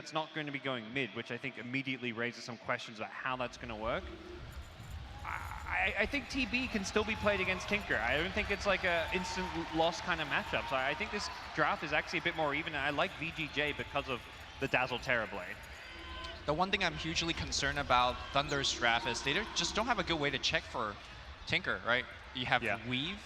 it's not going to be going mid, which I think immediately raises some questions about how that's going to work. I think TB can still be played against Tinker. I don't think it's like a instant loss kind of matchup. So I think this draft is actually a bit more even. And I like VGJ because of the Dazzle Terrorblade. The one thing I'm hugely concerned about Thunder's draft is they just don't have a good way to check for Tinker, right? You have Weave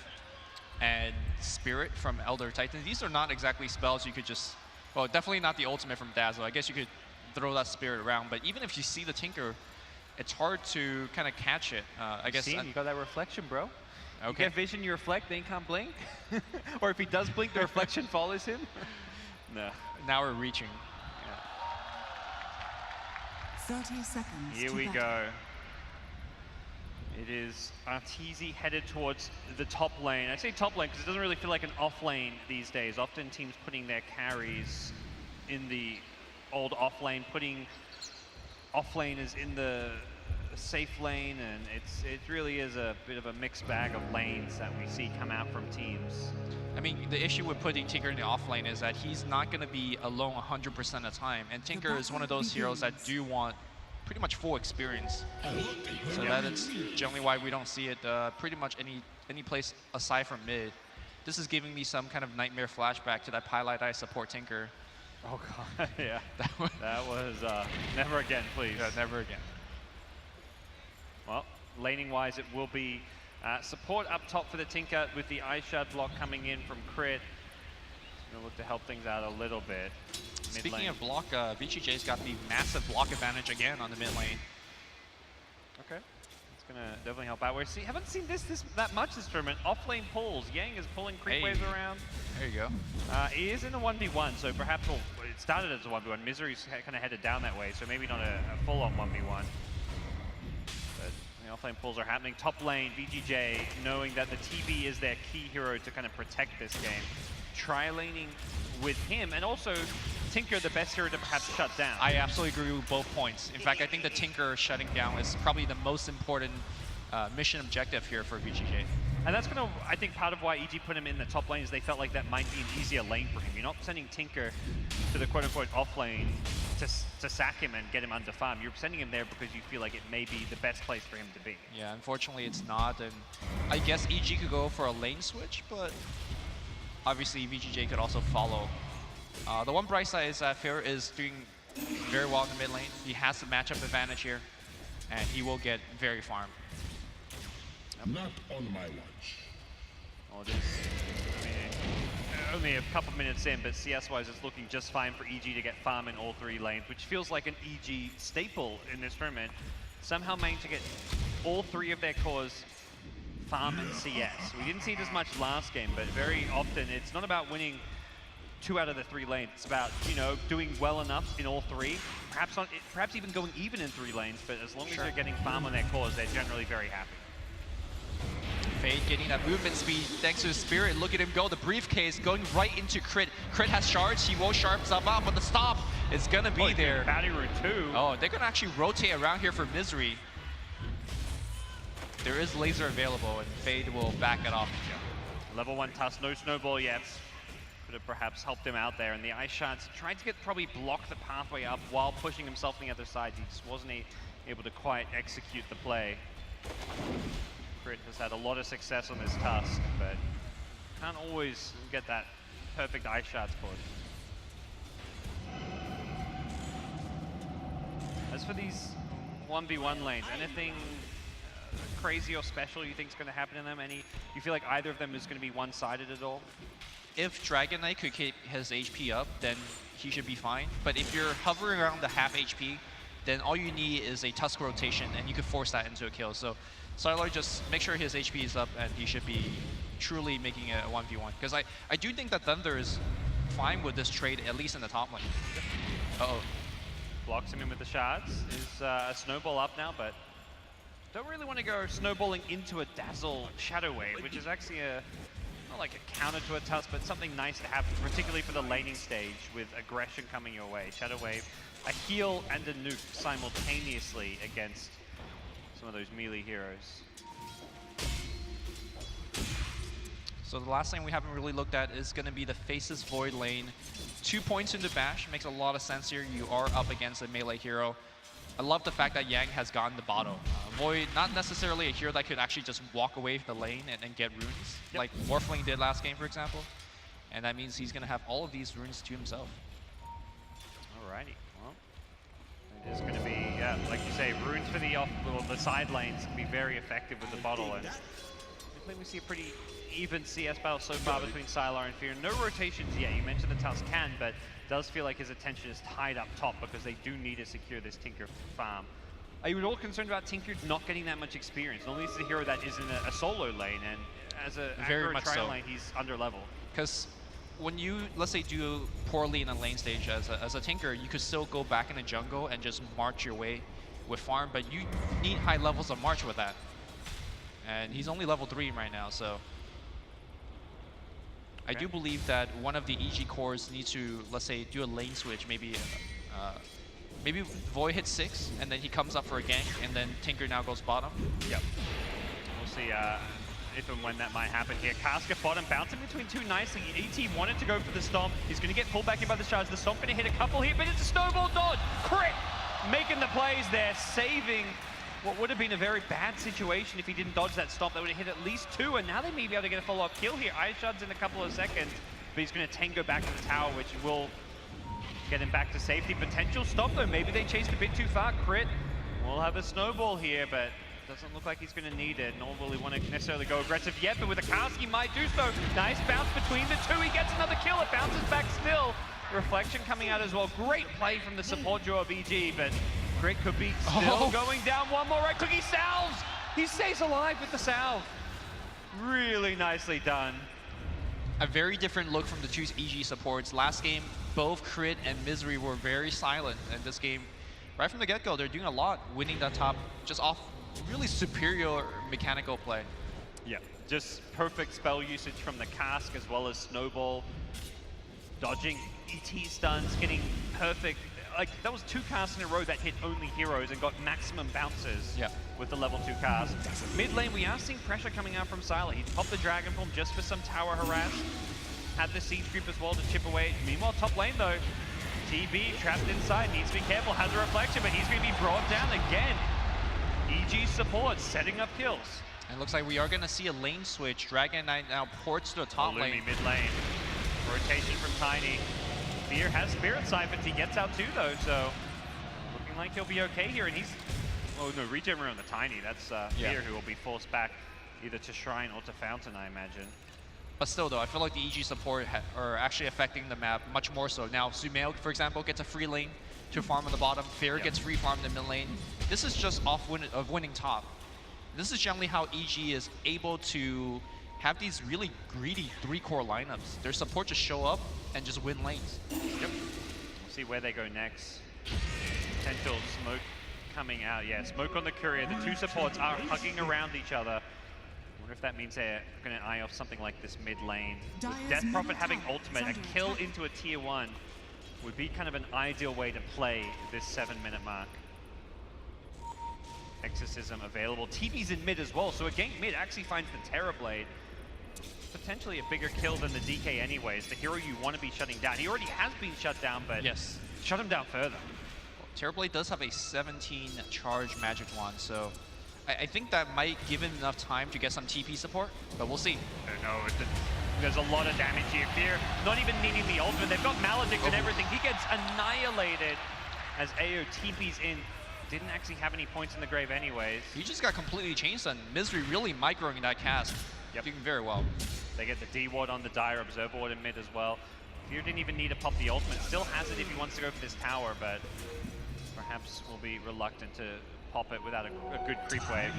and Spirit from Elder Titan. These are not exactly spells you could just, well, definitely not the ultimate from Dazzle. I guess you could throw that Spirit around, but even if you see the Tinker, it's hard to kind of catch it. I guess you got that reflection, bro. Okay. You get vision, you reflect, then you can't blink. Or if he does blink, the reflection follows him. No. Now we're reaching. 30 seconds. Here we go. It is Arteezy headed towards the top lane. I say top lane because it doesn't really feel like an off lane these days. Often teams putting their carries in the old off lane, putting off laners in the safe lane, and it really is a bit of a mixed bag of lanes that we see come out from teams. I mean, the issue with putting Tinker in the off lane is that he's not going to be alone 100% of the time, and Tinker is one of those heroes that do want pretty much full experience. So that is generally why we don't see it pretty much any place aside from mid. This is giving me some kind of nightmare flashback to that Pilot Eye support Tinker. Oh god, yeah. That was never again, please. Yeah, never again. Well, laning-wise, it will be support up top for the Tinker with the Ice Shard block coming in from Crit. Gonna look to help things out a little bit. Speaking of block, VGJ's got the massive block advantage again on the mid lane. Okay. It's gonna definitely help out. Haven't seen this that much this tournament. Off-lane pulls. Yang is pulling creep waves around. There you go. He is in a 1v1, so perhaps it started as a 1v1. Misery's kind of headed down that way, so maybe not a full-on 1v1. But the off-lane pulls are happening. Top lane, VGJ, knowing that the TB is their key hero to kind of protect this game. Try laning with him, and also Tinker, the best hero to perhaps shut down. I absolutely agree with both points. In fact, I think the Tinker shutting down is probably the most important mission objective here for VGJ. And that's gonna, I think part of why EG put him in the top lane is they felt like that might be an easier lane for him. You're not sending Tinker to the quote-unquote off lane to sack him and get him under farm. You're sending him there because you feel like it may be the best place for him to be. Yeah, unfortunately it's not, and I guess EG could go for a lane switch, but obviously VGJ could also follow. The one bright side is that Fair is doing very well in the mid lane. He has the matchup advantage here, and he will get very farmed. Not on my watch. Oh, this, I mean, only a couple minutes in, but CS-wise it's looking just fine for EG to get farm in all three lanes, which feels like an EG staple in this tournament. Somehow managed to get all three of their cores farm and CS. We didn't see it as much last game, but very often it's not about winning 2 out of the 3 lanes. It's about, you know, doing well enough in all 3. Perhaps even going even in 3 lanes, but as long as they're getting farm on their cores, they're generally very happy. Fade getting that movement speed thanks to his Spirit. Look at him go. The briefcase going right into Crit. Crit has shards. He will sharp stuff up, but the stop is going to be there. Bounty route too. Oh, they're going to actually rotate around here for Misery. There is laser available, and Fade will back it off. Yeah. Level 1 Tusk, no snowball yet. Could have perhaps helped him out there. And the Ice Shards tried to probably block the pathway up while pushing himself on the other side. He just wasn't able to quite execute the play. Crit has had a lot of success on this Tusk, but can't always get that perfect Ice Shards push. As for these 1v1 lanes, anything crazy or special you think is going to happen in them? You feel like either of them is going to be one-sided at all? If Dragon Knight could keep his HP up, then he should be fine. But if you're hovering around the half HP, then all you need is a Tusk rotation, and you could force that into a kill. So Sylar, just make sure his HP is up, and he should be truly making it a 1v1. Because I do think that Thunder is fine with this trade, at least in the top lane. Uh-oh. Blocks him in with the shards. Is a snowball up now, but don't really want to go snowballing into a Dazzle Shadow Wave, which is actually not like a counter to a Tusk, but something nice to have, particularly for the laning stage with aggression coming your way. Shadow Wave, a heal and a nuke simultaneously against some of those melee heroes. So the last lane we haven't really looked at is going to be the Faces Void lane. 2 points into Bash makes a lot of sense here. You are up against a melee hero. I love the fact that Yang has gotten the bottle. Void, not necessarily a hero that could actually just walk away from the lane and get runes, like Morphling did last game, for example. And that means he's going to have all of these runes to himself. Alrighty, well, it is going to be, yeah, like you say, runes for the side lanes can be very effective with the bottle. And I think we see a pretty even CS battle so far between Sylar and Fear. No rotations yet. You mentioned the Tusk can, but does feel like his attention is tied up top because they do need to secure this Tinker farm. Are you at all concerned about Tinker not getting that much experience? Normally he's the hero that is in a solo lane, and as a tri lane, he's under level. Because when you, let's say, do poorly in a lane stage as a Tinker, you could still go back in the jungle and just march your way with farm, but you need high levels of march with that. And he's only level 3 right now, so I do believe that one of the EG cores needs to, let's say, do a lane switch. Maybe Void hits 6, and then he comes up for a gank, and then Tinker now goes bottom. Yep. We'll see if and when that might happen here. Casca bottom, bouncing between two nicely. ET wanted to go for the Stomp. He's going to get pulled back in by the charge. The Stomp going to hit a couple here, but it's a snowball dodge. Crit making the plays there, saving what would have been a very bad situation if he didn't dodge that Stomp. That would have hit at least 2, and now they may be able to get a follow-up kill here. Ice Shard's in a couple of seconds, but he's going to tango back to the tower, which will get him back to safety. Potential Stomp, though. Maybe they chased a bit too far. Crit will have a snowball here, but doesn't look like he's going to need it, nor will he want to necessarily go aggressive yet, but with a cast, he might do so. Nice bounce between the two. He gets another kill. It bounces back still. Reflection coming out as well. Great play from the support duo of EG, but Crit could be still going down. One more right click. He salves. He stays alive with the salve. Really nicely done. A very different look from the two EG supports. Last game, both Crit and Misery were very silent. And this game, right from the get-go, they're doing a lot, winning that top just off really superior mechanical play. Yeah, just perfect spell usage from the cask as well as Snowball. Dodging ET stuns, getting perfect. Like, that was 2 casts in a row that hit only heroes and got maximum bounces with the level 2 cast. Mid lane, we are seeing pressure coming out from Sylar. He popped the Dragon Form just for some tower harass. Had the Siege Creep as well to chip away. Meanwhile, top lane though, TB trapped inside, needs to be careful, has a reflection, but he's going to be brought down again. EG support setting up kills. And it looks like we are going to see a lane switch. Dragon Knight now ports to the top lane. Mid lane. Rotation from Tiny. Fear has Spirit Siphons. He gets out too, though, so looking like he'll be okay here. And he's, oh no, regen on the Tiny. That's Fear who will be forced back either to Shrine or to Fountain, I imagine. But still, though, I feel like the EG support are actually affecting the map much more so. Now, Sumail, for example, gets a free lane to farm on the bottom. Fear gets free farm in the mid lane. This is just off winning top. This is generally how EG is able to have these really greedy 3-core lineups. Their support just show up and just win lanes. Yep. We'll see where they go next. Potential smoke coming out. Yeah, smoke on the courier. The 2 supports are hugging around each other. Wonder if that means they're going to eye off something like this mid lane. With Death Prophet having ultimate, a kill into a tier 1 would be kind of an ideal way to play this 7-minute mark. Exorcism available. TB's in mid as well, so a gank mid actually finds the Terrorblade. Potentially a bigger kill than the DK anyways. The hero you want to be shutting down. He already has been shut down, but shut him down further. Well, Terrorblade does have a 17 charge magic wand, so I think that might give him enough time to get some TP support, but we'll see. No, there's a lot of damage here. Fear not even needing the ultimate. They've got Maledict and everything. He gets annihilated as AO TP's in. Didn't actually have any points in the grave anyways. He just got completely changed on Misery really microing that cast. Doing very well. They get the D-Ward on the Dire, Observer Ward in mid as well. Fear didn't even need to pop the ultimate. Still has it if he wants to go for this tower, but perhaps will be reluctant to pop it without a good creep wave.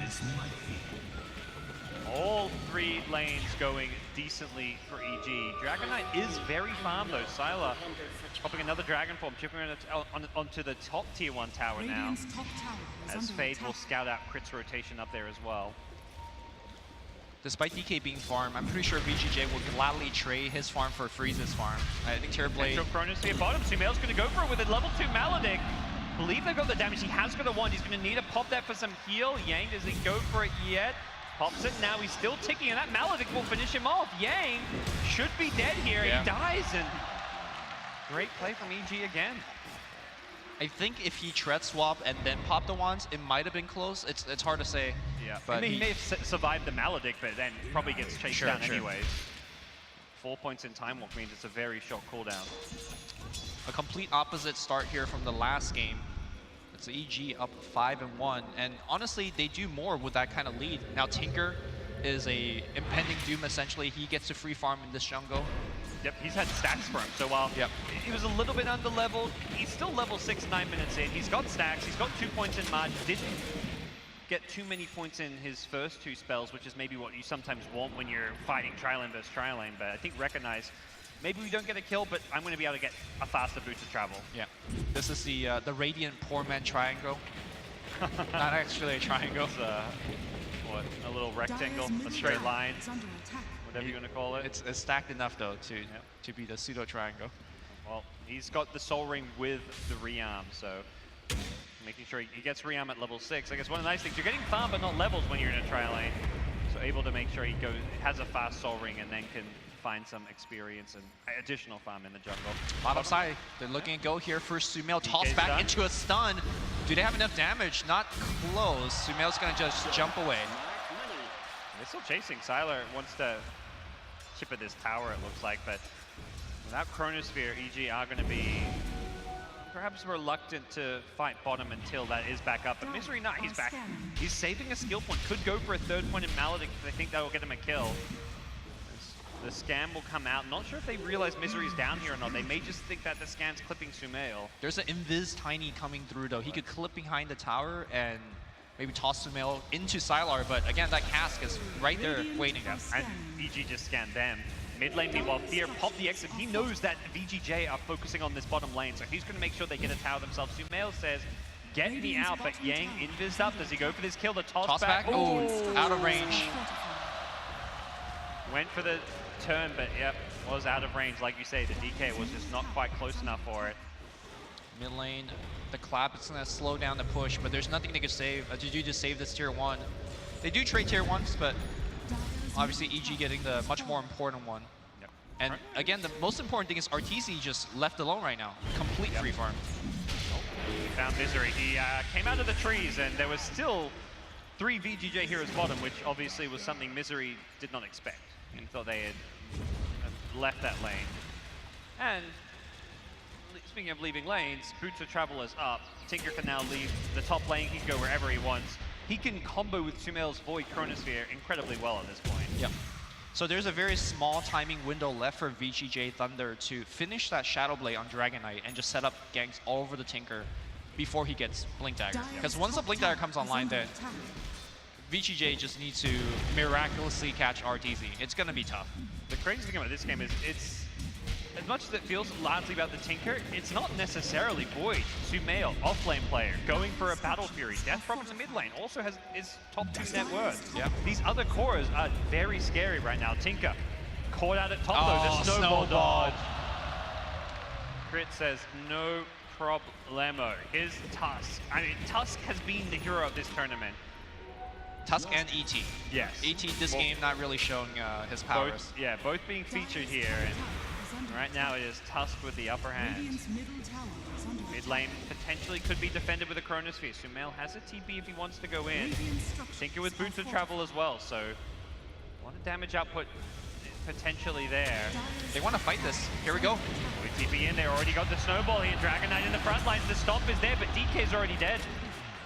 All 3 lanes going decently for EG. Dragon Knight is very farm though. Sylar popping another Dragon Form, chipping onto the top tier 1 tower now. As Fade will scout out Crit's rotation up there as well. Despite DK being farm, I'm pretty sure VGJ will gladly trade his farm for Freeze's farm. I think Terrorblade... Chronos here bottom. Sumail's going to go for it with a level 2 Maledict. Believe they've got the damage. He has got a wand. He's going to need to pop that for some heal. Yang doesn't go for it yet. Pops it. Now he's still ticking, and that Maledict will finish him off. Yang should be dead here. He dies, and Great play from EG again. I think if he tread swap and then pop the wands, it might have been close. It's hard to say. Yeah, but I mean, he may have survived the Maledict, but then probably gets chased down anyways. 4 points in Time Walk means it's a very short cooldown. A complete opposite start here from the last game. It's EG up 5-1, and honestly, they do more with that kind of lead. Now Tinker is a impending doom essentially. He gets to free farm in this jungle. Yep, he's had stacks for him, so while he was a little bit under-leveled, he's still level 6, 9 minutes in. He's got stacks, he's got 2 points in March, didn't get too many points in his first 2 spells, which is maybe what you sometimes want when you're fighting tri-lane versus tri-lane, but I think recognize, maybe we don't get a kill, but I'm going to be able to get a faster boot to travel. Yeah, this is the Radiant Poor Man Triangle. Not actually a triangle. It's what, a little rectangle, a straight line. Whatever you're going to call it. It's stacked enough though to be the pseudo triangle. Well, he's got the Soul Ring with the rearm, so making sure he gets rearm at level 6. I guess one of the nice things, you're getting farm but not levels when you're in a tri-lane. So able to make sure he has a fast Soul Ring and then can find some experience and additional farm in the jungle. Bottom side, they're looking to go here for Sumail. Toss back into a stun. Do they have enough damage? Not close. Sumail's gonna just jump away. They're still chasing. Sylar wants to chip at this tower, it looks like, but without Chronosphere, EG are going to be perhaps reluctant to fight bottom until that is back up. But Misery not, he's back. He's saving a skill point. Could go for a 3rd point in Maledict if they think that will get him a kill. The scam will come out. Not sure if they realize Misery's down here or not. They may just think that the scan's clipping Sumail. There's an Invis Tiny coming through though. He could clip behind the tower and maybe toss Sumail into Sylar, but again, that cask is right there waiting. And EG just scanned them. Mid lane, meanwhile, Fear popped the exit. He knows that VGJ are focusing on this bottom lane, so he's going to make sure they get a tower themselves. Sumail says, get me out, but Yang invised up. Does he go for this kill? The toss back? Oh, out of range. Went for the turn, but yep, was out of range. Like you say, the DK was just not quite close enough for it. Mid lane, the clap, it's going to slow down the push, but there's nothing they could save to do to save this tier 1. They do trade tier 1s, but obviously EG getting the much more important one. Yep. And again, the most important thing is RTZ just left alone right now. Complete free farm. He found Misery. He came out of the trees, and there was still 3 VGJ heroes bottom, which obviously was something Misery did not expect. And thought they had left that lane. And speaking of leaving lanes, Boots of Travel is up. Tinker can now leave the top lane. He can go wherever he wants. He can combo with Sumail's Void Chronosphere incredibly well at this point. Yep. So there's a very small timing window left for VGJ.Thunder to finish that Shadow Blade on Dragon Knight and just set up ganks all over the Tinker before he gets Blink Dagger. Because once the Blink Dagger comes online, then VGJ just needs to miraculously catch RTZ. It's going to be tough. The crazy thing about this game is it's, as much as it feels largely about the Tinker, it's not necessarily Void. Sumail, off-lane player, going for a Battle Fury. Death Prophet in the mid lane also has his top 2 net worth. Yeah. These other cores are very scary right now. Tinker, caught out at top though, the snowball dodge. Crit says, no problemo. Here's Tusk. I mean, Tusk has been the hero of this tournament. Tusk and ET. Yes. ET this game not really showing his powers. Both being featured here. And right now it is Tusk with the upper hand. Mid lane potentially could be defended with a Chronosphere. Sumail has a TP if he wants to go in. Tinker with Boots of Travel as well, so a lot of damage output potentially there. They want to fight this. Here we go. With TP in, they already got the snowball here. Dragon Knight in the front lines. The stomp is there, but DK's already dead.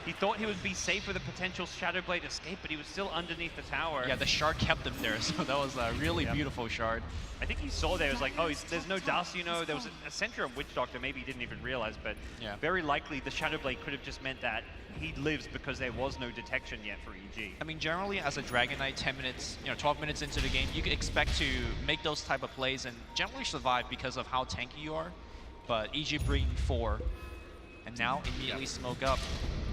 He thought he would be safe with a potential Shadow Blade escape, but he was still underneath the tower. Yeah, the shard kept him there, so that was a really beautiful shard. I think he saw there, it was like, oh, there's no dust, you know, there was a Sentry on Witch Doctor, maybe he didn't even realize, but very likely the Shadow Blade could have just meant that he lives because there was no detection yet for EG. I mean, generally as a Dragon Knight, 10 minutes, 12 minutes into the game, you could expect to make those type of plays and generally survive because of how tanky you are, but EG bringing 4, and now immediately smoke up.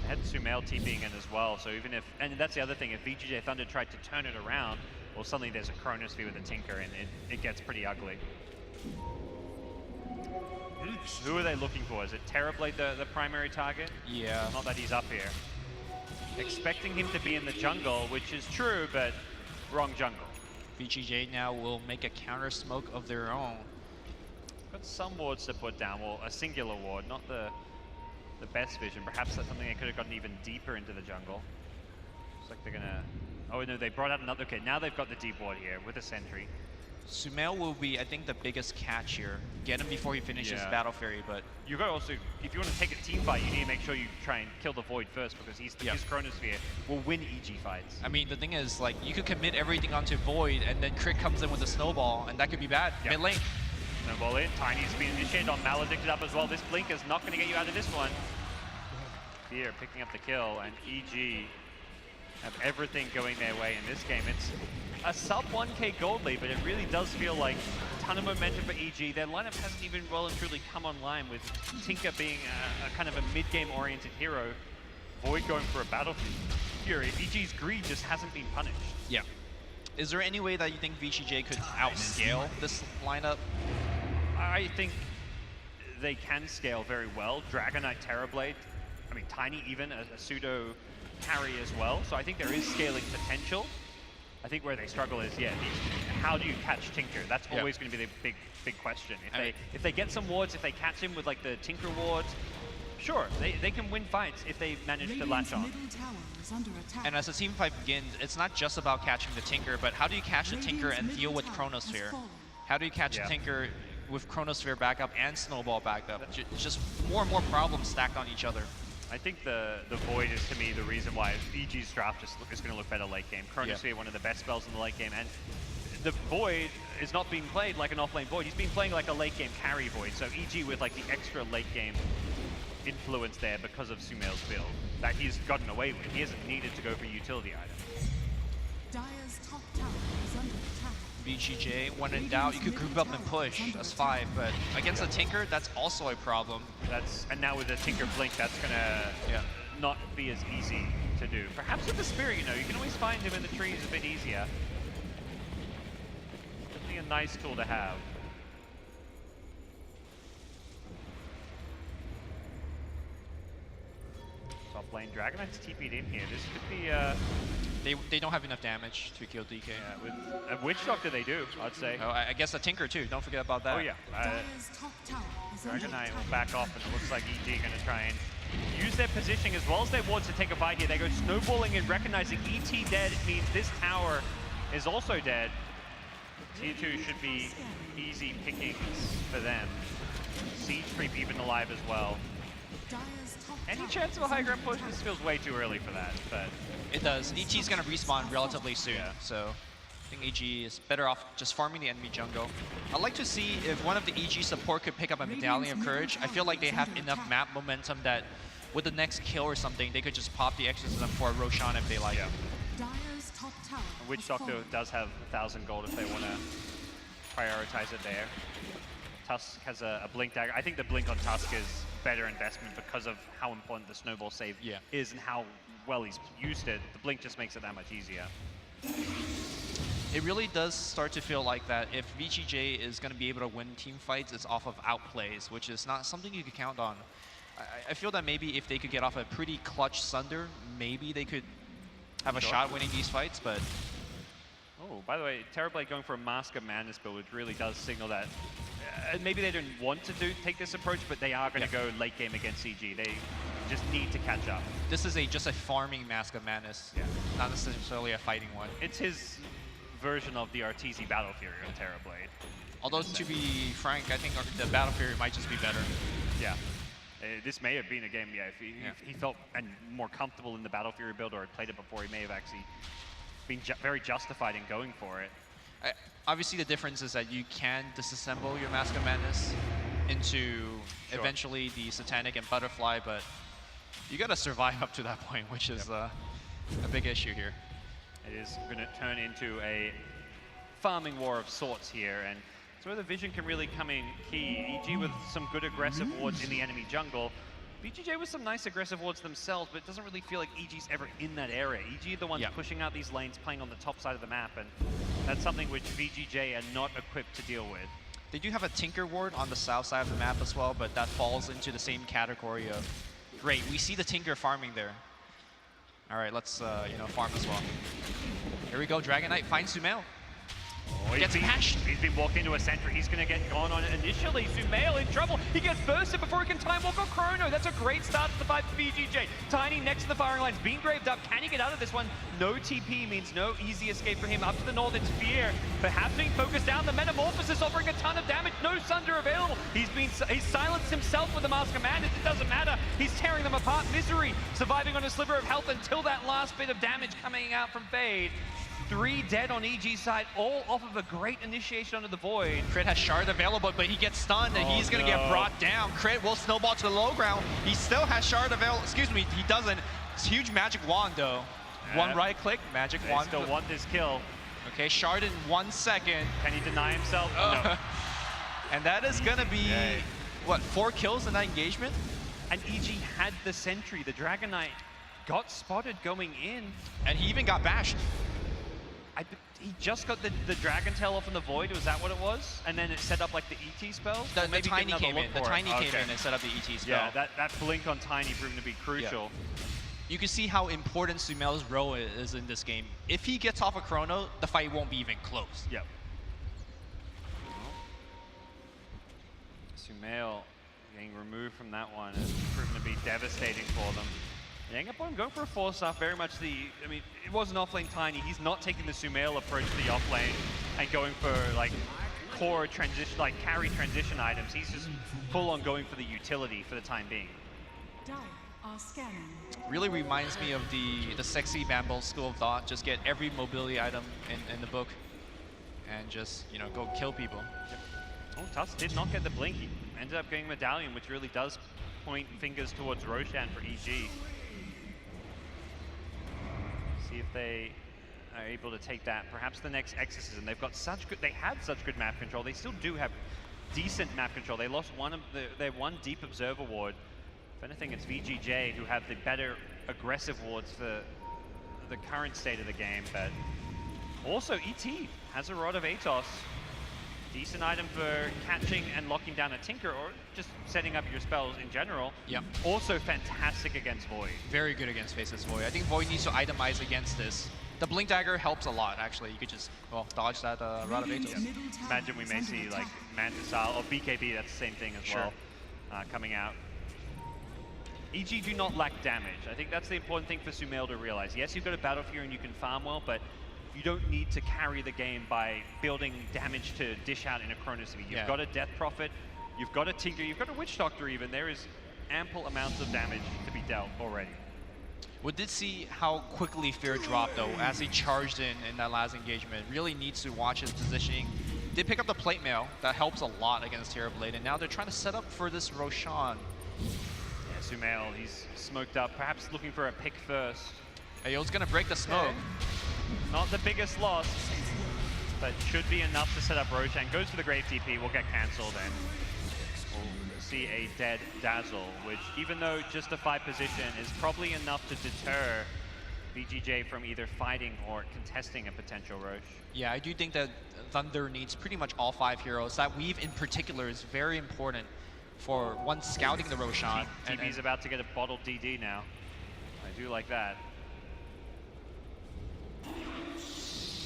Had Sumail TPing in as well, so even if, and that's the other thing, if VGJ.Thunder tried to turn it around, well, suddenly there's a Chronosphere with a Tinker, and it gets pretty ugly. Who are they looking for? Is it Terrorblade the primary target? Yeah. Not that he's up here. Expecting him to be in the jungle, which is true, but wrong jungle. VGJ now will make a counter smoke of their own. got some wards to put down. Well, a singular ward, not the best vision. Perhaps that's something they could have gotten even deeper into the jungle. Looks like they're gonna... Oh no, they brought out another... Okay, now they've got the deep ward here with a sentry. Sumail will be, I think, the biggest catch here. Get him before he finishes Battle Fury, but... You got to also, if you want to take a team fight, you need to make sure you try and kill the Void first, because his Chronosphere will win EG fights. I mean, the thing is, like, you could commit everything onto Void, and then Crit comes in with a snowball, and that could be bad. Mid lane. Snowball in. Tiny's been initiated on Maledicted up as well. This blink is not going to get you out of this one. Here, picking up the kill, and EG have everything going their way in this game. It's a sub 1k gold lead, but it really does feel like a ton of momentum for EG. Their lineup hasn't even well and truly come online, with Tinker being a kind of a mid-game oriented hero, Void going for a Battle Fury. EG's greed just hasn't been punished. Yeah. Is there any way that you think VGJ could outscale this lineup? I think they can scale very well. Dragon Knight, Terrorblade, I mean, Tiny even, a pseudo carry as well. So I think there is scaling potential. I think where they struggle is, how do you catch Tinker? That's always going to be the big question. If they get some wards, if they catch him with like the Tinker wards, sure, they can win fights if they manage to latch on. And as the team fight begins, it's not just about catching the Tinker, but how do you catch the Tinker and deal with Chronosphere? How do you catch the Tinker with Chronosphere backup and Snowball backup? Just more and more problems stacked on each other. I think the Void is, to me, the reason why EG's draft is going to look better late game. Chronosphere, one of the best spells in the late game, and the Void is not being played like an offlane Void. He's been playing like a late game carry Void. So EG with like the extra late game influence there because of Sumail's build that he's gotten away with. He hasn't needed to go for utility items. Dire's top tower is under attack. VGJ, when in doubt, you could group up and push. That's 5, but against a Tinker, that's also a problem. And now with the Tinker Blink, that's gonna not be as easy to do. Perhaps with the Spirit, you can always find him in the trees a bit easier. Definitely a nice tool to have. Top lane Dragon Knight's TP'd in here. This could be They don't have enough damage to kill DK. Yeah, with a Witch Doctor they do, I'd say. Oh, I guess a Tinker too. Don't forget about that. Oh yeah. Dragon Knight will back off, and it looks like EG going to try and use their positioning as well as their wards to take a fight here. They go snowballing and recognizing ET dead means this tower is also dead. Tier 2 should be easy pickings for them. Siege Creep even alive as well. Any chance of a high ground push? This feels way too early for that, but... It does. EG's going to respawn relatively soon, so I think EG is better off just farming the enemy jungle. I'd like to see if one of the EG support could pick up a Medallion of Courage. I feel like they have enough map momentum that with the next kill or something, they could just pop the Exorcism for a Roshan if they like. Witch Doctor does have 1,000 gold if they want to prioritize it there. Tusk has a Blink Dagger. I think the Blink on Tusk is better investment because of how important the Snowball save is and how well he's used it. The Blink just makes it that much easier. It really does start to feel like that if VGJ is going to be able to win team fights, it's off of outplays, which is not something you could count on. I feel that maybe if they could get off a pretty clutch Thunder, maybe they could have a shot winning these fights, but... Oh, by the way, Terrorblade going for a Mask of Madness build, which really does signal that maybe they didn't want to take this approach, but they are going to go late game against CG. They just need to catch up. This is just a farming Mask of Madness, not necessarily a fighting one. It's his version of the RTZ Battle Fury on Terrorblade. Although, to be frank, I think the Battle Fury might just be better. Yeah. This may have been a game, if he felt more comfortable in the Battle Fury build or had played it before, he may have actually been very justified in going for it. Obviously, the difference is that you can disassemble your Mask of Madness into eventually the Satanic and Butterfly, but you got to survive up to that point, which is a big issue here. It is going to turn into a farming war of sorts here, and it's where the vision can really come in key. EG with some good aggressive wards in the enemy jungle. VGJ with some nice aggressive wards themselves, but it doesn't really feel like EG's ever in that area. EG are the ones pushing out these lanes, playing on the top side of the map, and that's something which VGJ are not equipped to deal with. They do have a Tinker ward on the south side of the map as well, but that falls into the same category of, great, we see the Tinker farming there. All right, let's farm as well. Here we go, Dragon Knight finds Sumail. Oh, Gets mashed. He's been walked into a sentry. He's going to get gone on it initially. Sumail in trouble. He gets bursted before he can time walk on Chrono. That's a great start to the fight for VGJ. Tiny next to the firing lines, being graved up. Can he get out of this one? No TP means no easy escape for him. Up to the north, it's Fear. Perhaps being focused down. The Metamorphosis offering a ton of damage. No Sunder available. He's silenced himself with the Mask of Madness. It doesn't matter. He's tearing them apart. Misery surviving on a sliver of health until that last bit of damage coming out from Fade. 3 dead on EG's side, all off of a great initiation under the Void. Crit has Shard available, but he gets stunned and he's gonna get brought down. Crit will snowball to the low ground. He still has Shard available. Excuse me, he doesn't. It's huge magic wand though. One right click, magic wand. Still want this kill. Okay, Shard in 1 second. Can he deny himself? No. And that is gonna be, what, 4 kills in that engagement? And EG had the sentry. The Dragon Knight got spotted going in. And he even got bashed. He just got the Dragon Tail off in the Void, was that what it was? And then it set up like the ET spell? The Tiny came in. The Tiny came in and set up the ET spell. Yeah, that blink on Tiny proved to be crucial. Yeah. You can see how important Sumail's role is in this game. If he gets off a Chrono, the fight won't be even close. Yep. Sumail getting removed from that one has proven to be devastating for them. Yang up on going for a 4-star, very much I mean, it was an offlane Tiny. He's not taking the Sumail approach to the offlane and going for like core transition, like carry transition items. He's just full on going for the utility for the time being. Dire are scanning. Really reminds me of the sexy Bamble school of thought. Just get every mobility item in the book and just, you know, go kill people. Yep. Oh, Tusk did not get the blink. He ended up getting Medallion, which really does point fingers towards Roshan for EG. See if they are able to take that. Perhaps the next Exorcism. They've got they had such good map control. They still do have decent map control. They lost their one Deep Observer ward. If anything, it's VGJ who have the better aggressive wards for the current state of the game. But also ET has a Rod of Atos. Decent item for catching and locking down a Tinker, or just setting up your spells in general. Yep. Also fantastic against Void. Very good against Faceless Void. I think Void needs to itemize against this. The Blink Dagger helps a lot, actually. You could just, well, dodge that Rod of Atos. Imagine we may see like Mantisal or BKB, that's the same thing as well, coming out. EG do not lack damage. I think that's the important thing for Sumail to realize. Yes, you've got a Battle Fury and you can farm well, but you don't need to carry the game by building damage to dish out in a Chrono City. You've got a Death Prophet, you've got a Tinker, you've got a Witch Doctor even. There is ample amounts of damage to be dealt already. We did see how quickly Fear dropped though, as he charged in that last engagement. Really needs to watch his positioning. Did pick up the Plate Mail, that helps a lot against Terrorblade, and now they're trying to set up for this Roshan. Yeah, Sumail, he's smoked up, perhaps looking for a pick first. Ayo's gonna break the smoke. Not the biggest loss, but should be enough to set up Roshan. Goes for the Grave TP, will get cancelled, and we'll see a dead Dazzle, which even though just a 5 position is probably enough to deter VGJ from either fighting or contesting a potential Rosh. Yeah, I do think that Thunder needs pretty much all 5 heroes. That weave in particular is very important for one scouting the Roshan. TP's about to get a bottled DD now. I do like that.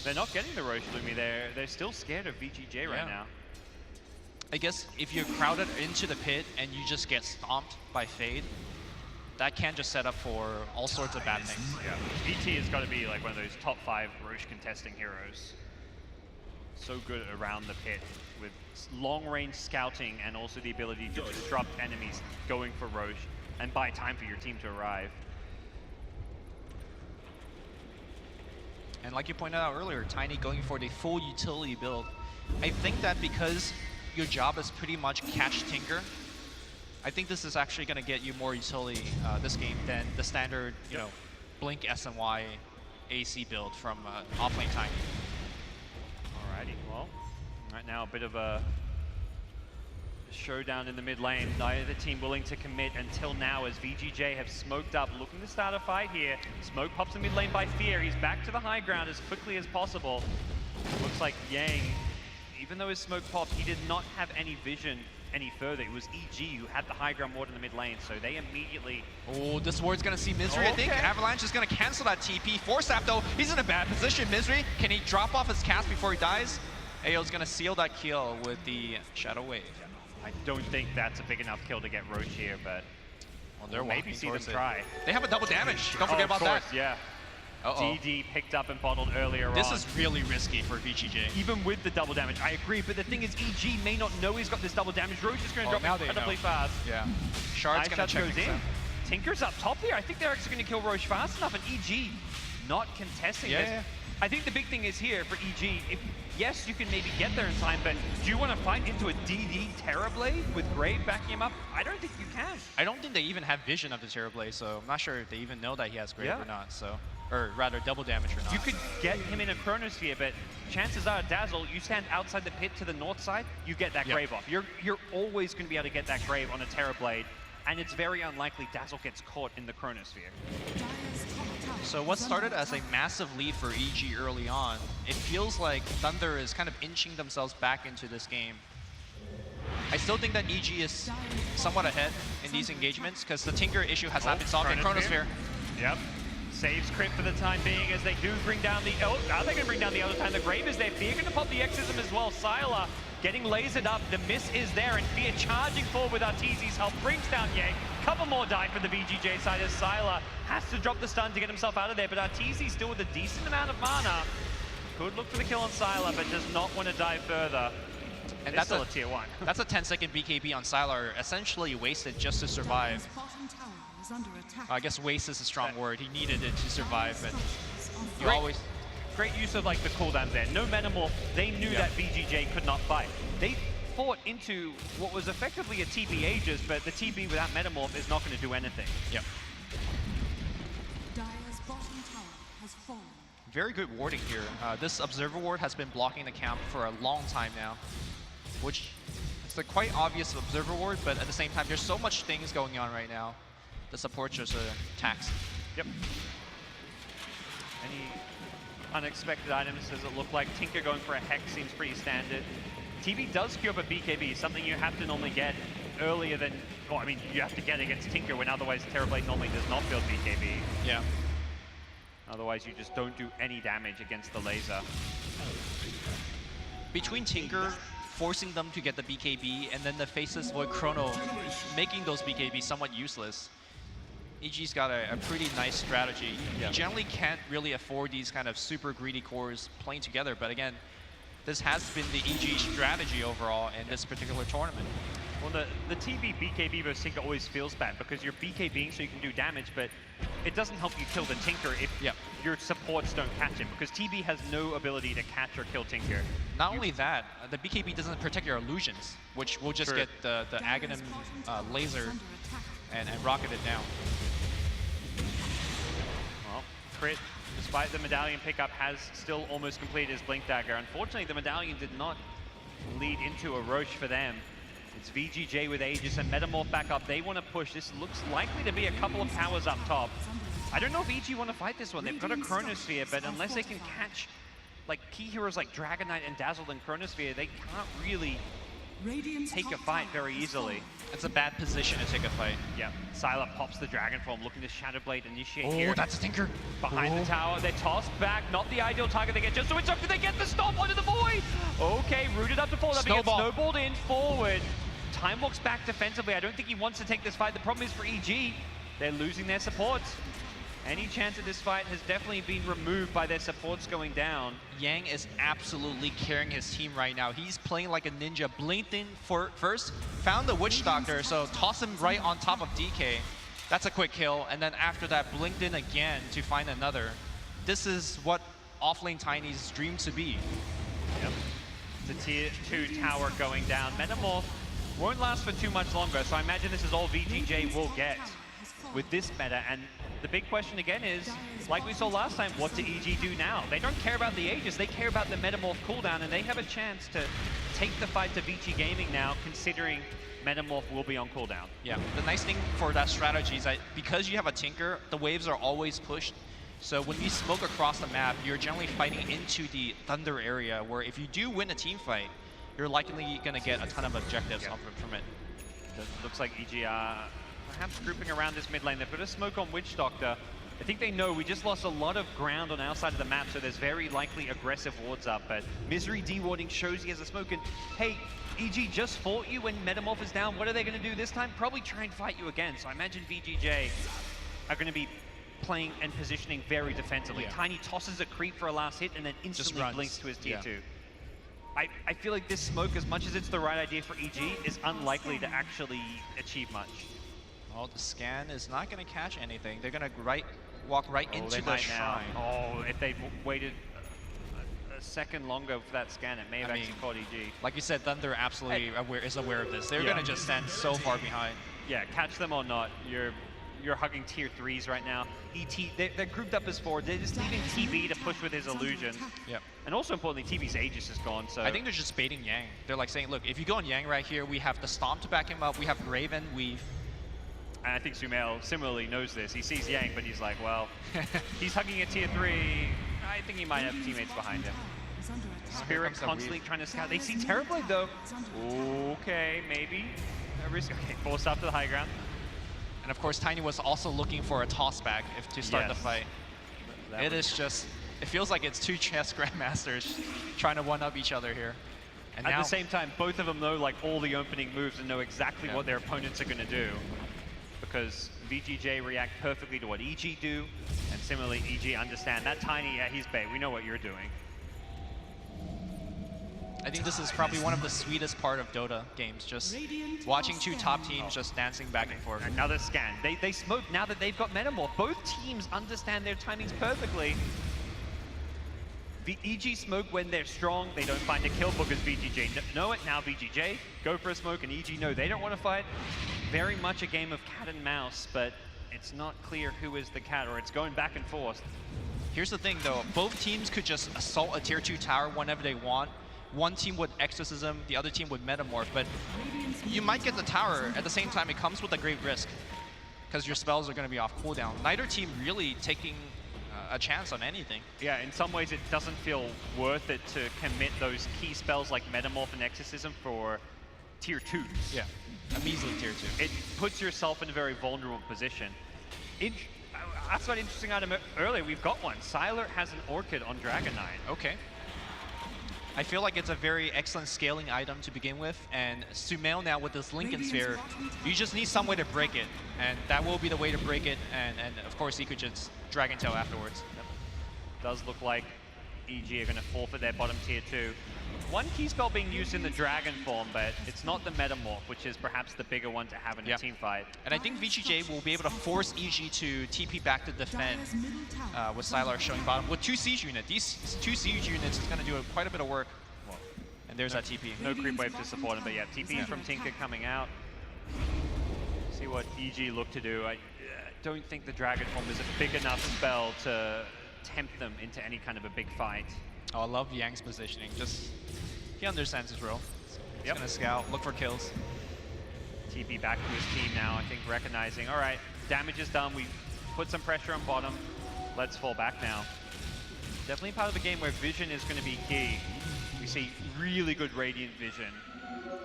They're not getting the Rosh Lumi. They're still scared of VGJ right now. I guess if you're crowded into the pit and you just get stomped by Fade, that can just set up for all sorts of bad things. Yeah, ET has got to be like one of those top 5 Rosh contesting heroes. So good around the pit with long-range scouting and also the ability to disrupt enemies going for Rosh and buy time for your team to arrive. And like you pointed out earlier, Tiny going for the full utility build. I think that because your job is pretty much catch Tinker, I think this is actually going to get you more utility this game than the standard, you know, Blink SNY AC build from offlane Tiny. Alrighty, well, right now a bit of a showdown in the mid lane. Neither team willing to commit until now, as VGJ have smoked up, looking to start a fight here. Smoke pops in mid lane by Fear. He's back to the high ground as quickly as possible. Looks like Yang, even though his smoke popped, he did not have any vision any further. It was EG who had the high ground ward in the mid lane, so they immediately... Oh, this ward's gonna see Misery, I think. Avalanche is gonna cancel that TP. Force though, he's in a bad position. Misery, can he drop off his cast before he dies? Ayo's gonna seal that kill with the Shadow Wave. I don't think that's a big enough kill to get Roche here, but well, they're maybe see them try. They have a double damage. Don't forget about that. Yeah. DD picked up and bottled earlier This on. is really risky for VGJ. Even with the double damage, I agree, but the thing is EG may not know he's got this double damage. Roche is going to drop incredibly fast. Yeah. Shard's going to check things out. Tinker's up top here. I think they're actually going to kill Roche fast enough, and EG not contesting this. Yeah. I think the big thing is here for EG, yes, you can maybe get there in time, but do you want to fight into a DD Terrorblade with Grave backing him up? I don't think you can. I don't think they even have vision of the Terrorblade, so I'm not sure if they even know that he has Grave or not, so... Or rather, double damage or not. You could get him in a Chronosphere, but chances are, Dazzle, you stand outside the pit to the north side, you get that Grave off. You're always going to be able to get that Grave on a Terrorblade, and it's very unlikely Dazzle gets caught in the Chronosphere. So what started as a massive lead for EG early on, it feels like Thunder is kind of inching themselves back into this game. I still think that EG is somewhat ahead in these engagements, because the Tinker issue has not been solved in Chronosphere. Yep. Saves crit for the time being as they do bring down the... Oh, are they going to bring down the other time? The Grave is there. Fear going to pop the Exorcism as well. Sylar getting lasered up. The miss is there, and Fear charging forward with Arteezy's help. Brings down Yang. Couple more die for the VGJ side as Sylar has to drop the stun to get himself out of there, but Arteezy still with a decent amount of mana. Could look for the kill on Sylar, but does not want to die further. And that's still a tier 1. That's a 10-second BKB on Sylar, essentially wasted just to survive. I guess waste is a strong word. He needed it to survive, but you always... Great use of like the cooldowns there. No Metamorph, they knew that VGJ could not fight. They fought into what was effectively a TP Aegis, but the TP without Metamorph is not going to do anything. Yep. Dire's bottom tower has fallen. Very good warding here. This Observer Ward has been blocking the camp for a long time now, which it's a quite obvious Observer Ward, but at the same time, there's so much things going on right now. The supports just taxed. Yep. Any unexpected items does it look like? Tinker going for a Hex seems pretty standard. TB does queue up a BKB, something you have to normally get earlier than... Well, I mean, you have to get against Tinker when otherwise Terrorblade normally does not build BKB. Yeah. Otherwise, you just don't do any damage against the laser. Between Tinker forcing them to get the BKB and then the Faceless Void Chrono making those BKB somewhat useless, EG's got a pretty nice strategy. You generally can't really afford these kind of super greedy cores playing together, but again, this has been the EG strategy overall in this particular tournament. Well, the TB BKB versus Tinker always feels bad because you're BKBing so you can do damage, but it doesn't help you kill the Tinker if your supports don't catch him, because TB has no ability to catch or kill Tinker. Not only that, the BKB doesn't protect your illusions, which will just get the Aghanim laser and rocket it down. Well, Crit, despite the Medallion pickup, has still almost completed his Blink Dagger. Unfortunately, the Medallion did not lead into a Roche for them. It's VGJ with Aegis and Metamorph back up. They want to push. This looks likely to be a couple of towers up top. I don't know if EG want to fight this one. They've got a Chronosphere, but unless they can catch like key heroes like Dragon Knight and Dazzle and Chronosphere, they can't really take a fight very easily. It's a bad position to take a fight. Yeah, Sylar pops the Dragon Form, looking to Shadowblade initiate here. Oh, that's a Tinker. Behind the tower, they're tossed back. Not the ideal target they get just so it's up. Do they get the stop onto the void? Okay, rooted up to fall. That gets snowballed in forward. Time walks back defensively. I don't think he wants to take this fight. The problem is for EG, they're losing their supports. Any chance of this fight has definitely been removed by their supports going down. Yang is absolutely carrying his team right now. He's playing like a ninja. Blinked in first, found the Witch Doctor, so toss him right on top of DK. That's a quick kill, and then after that, blinked in again to find another. This is what offlane Tiny's dream to be. Yep. It's a tier 2 tower going down. Metamorph won't last for too much longer, so I imagine this is all VGJ will get with this meta. And the big question again is, like we saw last time, what do EG do now? They don't care about the Aegis, they care about the Metamorph cooldown, and they have a chance to take the fight to VG Gaming now, considering Metamorph will be on cooldown. Yeah, the nice thing for that strategy is that because you have a Tinker, the waves are always pushed. So when you smoke across the map, you're generally fighting into the Thunder area, where if you do win a team fight, you're likely going to get a ton of objectives from it. Looks like EG are perhaps grouping around this mid lane. They've got a smoke on Witch Doctor. I think they know we just lost a lot of ground on our side of the map, so there's very likely aggressive wards up. But Misery dewarding shows he has a smoke, and hey, EG just fought you when Metamorph is down. What are they going to do this time? Probably try and fight you again. So I imagine VGJ are going to be playing and positioning very defensively. Yeah. Tiny tosses a creep for a last hit and then instantly blinks to his tier 2. I feel like this smoke, as much as it's the right idea for EG, is unlikely to actually achieve much. Well, the scan is not going to catch anything. They're going to walk right into the shrine. Oh, if they'd waited a second longer for that scan, it may have actually caught EG. Like you said, Thunder absolutely is aware of this. They're going to just stand so far behind. Yeah, catch them or not, you're hugging tier 3s right now. ET, they're grouped up as 4. They're just leaving TB to push with his illusions. Yep. And also importantly, TB's Aegis is gone, so... I think they're just baiting Yang. They're like saying, look, if you go on Yang right here, we have the Stomp to back him up, we have Raven, And I think Sumail similarly knows this. He sees Yang, but he's like, well, he's hugging a tier 3. I think he might have teammates behind him. Spirit constantly trying to scout. They see Terrorblade though. Okay, maybe. A risk. Okay, forced up to the high ground. And of course, Tiny was also looking for a toss back to start the fight. It is just, it feels like it's two chess grandmasters trying to one-up each other here. And at the same time, both of them know like all the opening moves and know exactly what their opponents are going to do. Because VGJ react perfectly to what EG do, and similarly EG understand that Tiny, yeah, he's bait. We know what you're doing. I think this is probably one of the sweetest part of Dota games, just watching two top teams just dancing back and forth. Another scan. They smoke now that they've got Metamorph. Both teams understand their timings perfectly. The EG smoke when they're strong, they don't find a kill because VGJ know it. Now VGJ go for a smoke and EG know they don't want to fight. Very much a game of cat and mouse, but it's not clear who is the cat, or it's going back and forth. Here's the thing though, both teams could just assault a tier 2 tower whenever they want. One team would Exorcism, the other team would Metamorph, but you might get the tower. At the same time, it comes with a great risk because your spells are going to be off cooldown. Neither team really taking a chance on anything. Yeah, in some ways it doesn't feel worth it to commit those key spells like Metamorph and Exorcism for tier 2s. Yeah, a measly tier 2. It puts yourself in a very vulnerable position. That's what interesting item earlier. We've got one. Sylar has an Orchid on Dragon Knight. Okay. I feel like it's a very excellent scaling item to begin with, and Sumail now with this Lincoln Sphere, you just need some way to break it, and that will be the way to break it, and of course he could just Dragon Tail afterwards. Yep. Does look like EG are going to forfeit their bottom tier 2. One key spell being used in the Dragon form, but it's not the Metamorph, which is perhaps the bigger one to have in a team fight. And I think VGJ will be able to force EG to TP back to defend with Sylar showing bottom. With 2 siege units, these 2 siege units is going to do quite a bit of work. And there's that TP. No creep wave to support him, but yeah, TP from Tinker coming out. See what EG look to do. I don't think the Dragon form is a big enough spell to tempt them into any kind of a big fight. Oh, I love Yang's positioning. Just, he understands his role. He's gonna scout, look for kills. TP back to his team now, I think recognizing, all right, damage is done. We put some pressure on bottom. Let's fall back now. Definitely part of the game where vision is gonna be key. We see really good Radiant vision.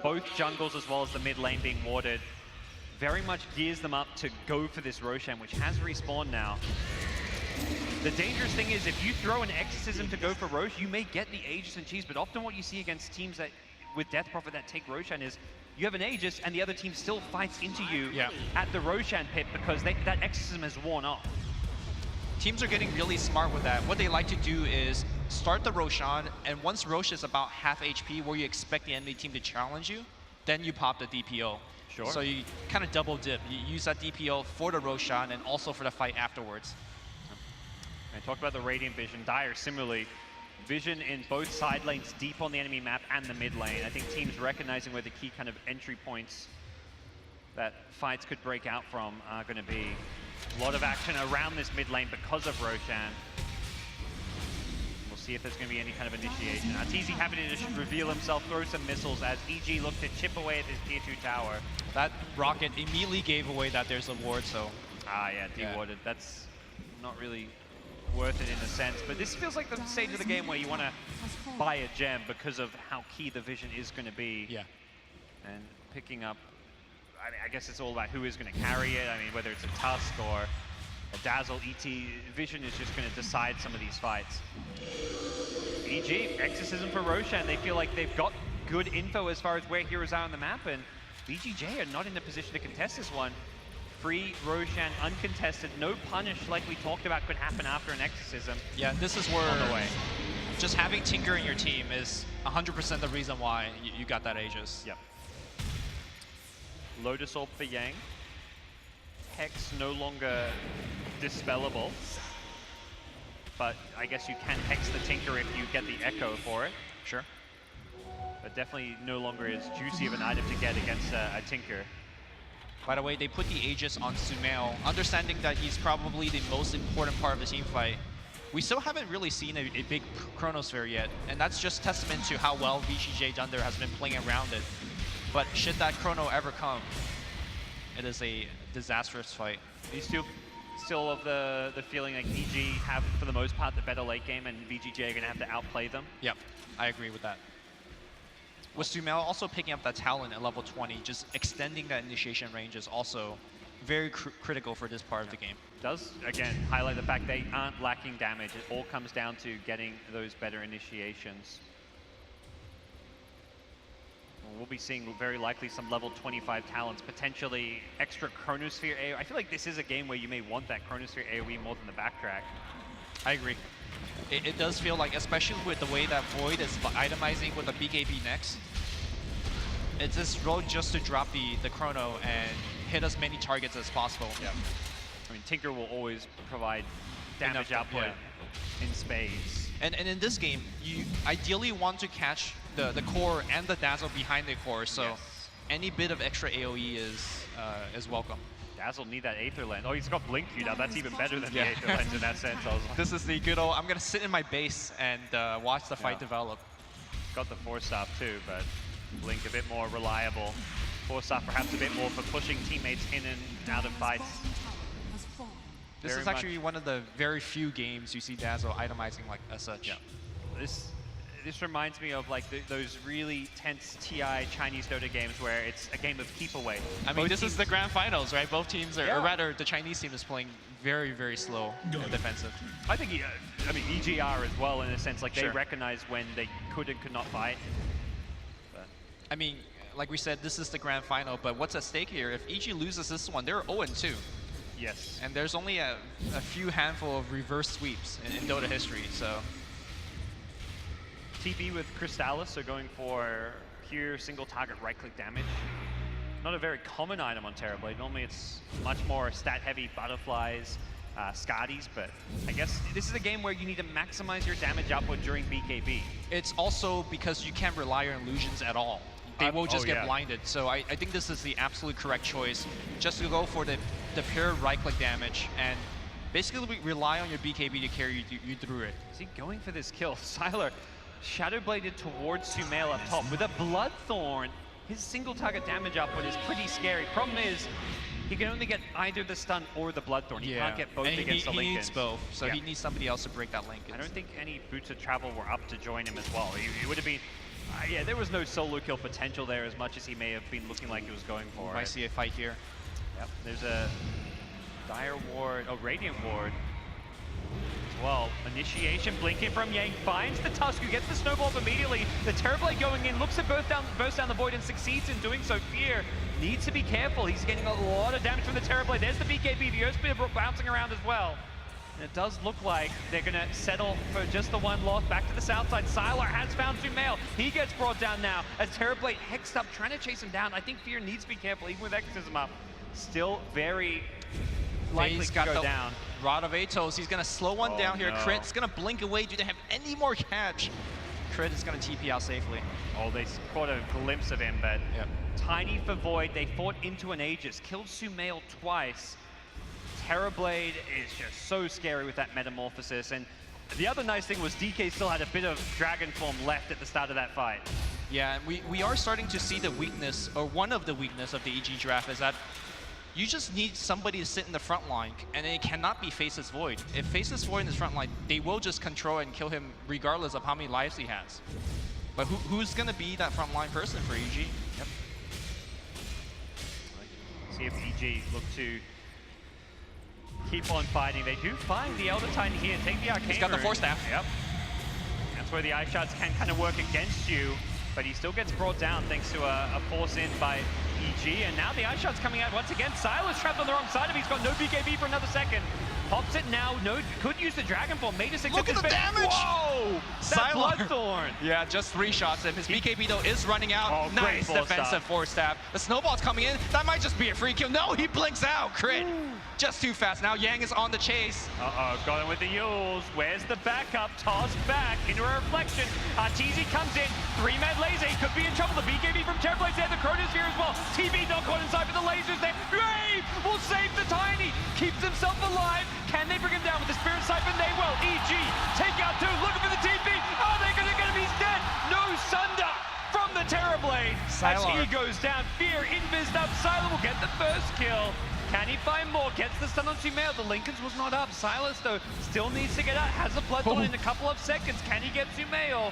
Both jungles as well as the mid lane being warded. Very much gears them up to go for this Roshan, which has respawned now. The dangerous thing is if you throw an Exorcism to go for Rosh, you may get the Aegis and Cheese, but often what you see against teams that with Death Prophet that take Roshan is you have an Aegis and the other team still fights into you at the Roshan pit because that Exorcism has worn off. Teams are getting really smart with that. What they like to do is start the Roshan, and once Rosh is about half HP where you expect the enemy team to challenge you, then you pop the DPO. Sure. So you kind of double dip. You use that DPO for the Roshan and also for the fight afterwards. And talk about the Radiant Vision. Dire, similarly, vision in both side lanes deep on the enemy map and the mid lane. I think teams recognizing where the key kind of entry points that fights could break out from are going to be. A lot of action around this mid lane because of Roshan. We'll see if there's going to be any kind of initiation. Arteezy happy to just reveal himself, throw some missiles as EG looked to chip away at this tier 2 tower. That rocket immediately gave away that there's a ward, so... Ah, yeah, dewarded. That's not really worth it in a sense. But this feels like the stage of the game where you want to buy a gem because of how key the vision is going to be. Yeah. And picking up, I mean, I guess it's all about who is going to carry it. I mean, whether it's a Tusk or a Dazzle, ET, vision is just going to decide some of these fights. VG, Exorcism for Roshan. They feel like they've got good info as far as where heroes are on the map, and VGJ are not in a position to contest this one. Free Roshan, uncontested, no punish like we talked about could happen after an Exorcism. Yeah, this is where on the way. Just having Tinker in your team is 100% the reason why you got that Aegis. Yep. Lotus Orb for Yang. Hex no longer dispellable, but I guess you can Hex the Tinker if you get the Echo for it. Sure. But definitely no longer as juicy of an item to get against a Tinker. By the way, they put the Aegis on Sumail, understanding that he's probably the most important part of the team fight. We still haven't really seen a big Chronosphere yet, and that's just testament to how well VGJ.Thunder has been playing around it. But should that Chrono ever come, it is a disastrous fight. You still of the feeling like EG have, for the most part, the better late game, and VGJ are going to have to outplay them? Yep, I agree with that. With Sumail also picking up that talent at level 20, just extending that initiation range is also very critical for this part of the game. Does, again, highlight the fact they aren't lacking damage. It all comes down to getting those better initiations. We'll be seeing very likely some level 25 talents, potentially extra Chronosphere AoE. I feel like this is a game where you may want that Chronosphere AoE more than the backtrack. I agree. It does feel like, especially with the way that Void is itemizing with the BKB next, it's this road just to drop the Chrono and hit as many targets as possible. Yeah. I mean, Tinker will always provide damage output in spades. And in this game, you ideally want to catch the core and the Dazzle behind the core, so any bit of extra AoE is welcome. Dazzle need that Aether Lens. Oh, he's got Blink queued up. That's even better than the Aether Lens in that sense. I was like, this is the good old, I'm going to sit in my base and watch the fight develop. Got the Force Staff too, but Blink a bit more reliable. Force Staff perhaps a bit more for pushing teammates in and out of fights. This is actually one of the very few games you see Dazzle itemizing like as such. Yeah. This reminds me of like those really tense TI Chinese Dota games where it's a game of keep away. I mean, this is the grand finals, right? Both teams are, or rather, the Chinese team is playing very, very slow and defensive. I think, I mean, EGR as well in a sense, like they recognize when they could and could not fight. But. I mean, like we said, this is the grand final, but what's at stake here? If EG loses this one, they're 0-2. Yes. And there's only a few handful of reverse sweeps in Dota history, so. TB with Crystallis are going for pure single target right click damage. Not a very common item on Terrorblade. Normally it's much more stat heavy butterflies, Scotties, but I guess this is a game where you need to maximize your damage output during BKB. It's also because you can't rely on illusions at all. They will just get blinded. So I think this is the absolute correct choice, just to go for the pure right click damage and basically rely on your BKB to carry you through it. Is he going for this kill? Sylar Shadowbladed towards Sumail up top with a Bloodthorn. His single target damage output is pretty scary. Problem is, he can only get either the stun or the Bloodthorn. He can't get both against the Lincolns. He needs both, so he needs somebody else to break that Lincoln. I don't think any Boots of Travel were up to join him as well. He would have been, yeah, there was no solo kill potential there as much as he may have been looking like he was going for. I see a fight here. Yep, there's a Dire Ward, Radiant Ward. Well, initiation blinking from Yang finds the Tusk, who gets the snowball up immediately. The Terrorblade going in, looks to burst down the Void and succeeds in doing so. Fear needs to be careful. He's getting a lot of damage from the Terrorblade. There's the BKB, the Earth Spear bouncing around as well. And it does look like they're going to settle for just the one loss. Back to the south side, Sylar has found Sumail. He gets brought down now as Terrorblade hexed up, trying to chase him down. I think Fear needs to be careful, even with Exorcism up. Still very likely to go down. Rod of Atos, he's gonna slow one down here. Crit's gonna blink away. Do they have any more catch? Crit is gonna TP out safely. Oh, they caught a glimpse of him, but tiny for Void. They fought into an Aegis, killed Sumail twice. Terrorblade is just so scary with that metamorphosis. And the other nice thing was DK still had a bit of Dragon Form left at the start of that fight. Yeah, and we are starting to see the weakness, or one of the weakness of the EG draft is that you just need somebody to sit in the front line, and it cannot be Faceless Void. If Faceless Void in his front line, they will just control and kill him regardless of how many lives he has. But who's going to be that front line person for EG? Yep. See if EG look to keep on fighting. They do find the Elder Titan here, take the Arcane He's got the Rune. Force Staff. Yep. That's where the Ice Shards can kind of work against you, but he still gets brought down thanks to a force in by EG. And now the Ice Shot's coming out once again. Silas trapped on the wrong side of him. He's got no BKB for another second. Pops it now. No, could use the Dragon Ball. Made a 6. Look at the damage! Whoa! That's Sylar. Bloodthorn. Yeah, just 3 shots. And his BKB though is running out. Oh, great nice force defensive staff. force stab. The snowball's coming in. That might just be a free kill. No, he blinks out. Crit. Just too fast. Now Yang is on the chase. Uh-oh, got him with the Yules. Where's the backup? Tossed back into a reflection. Arteezy comes in. 3-man laser. He could be in trouble. The BKB from Terrorblades there. The Chronosphere as well. TB not caught inside with the lasers there. Grave will save the Tiny. Keeps himself alive. Can they bring him down with the Spirit Siphon? They will. EG take out 2. Looking for the TP. Oh, they're going to get him. He's dead. No Sunder from the Terrorblade. As he goes down. Fear invised up. Sylar will get the first kill. Can he find more? Gets the stun on Sumail. The Lincolns was not up. Silas, though, still needs to get out. Has a Bloodthorn in a couple of seconds. Can he get Sumail?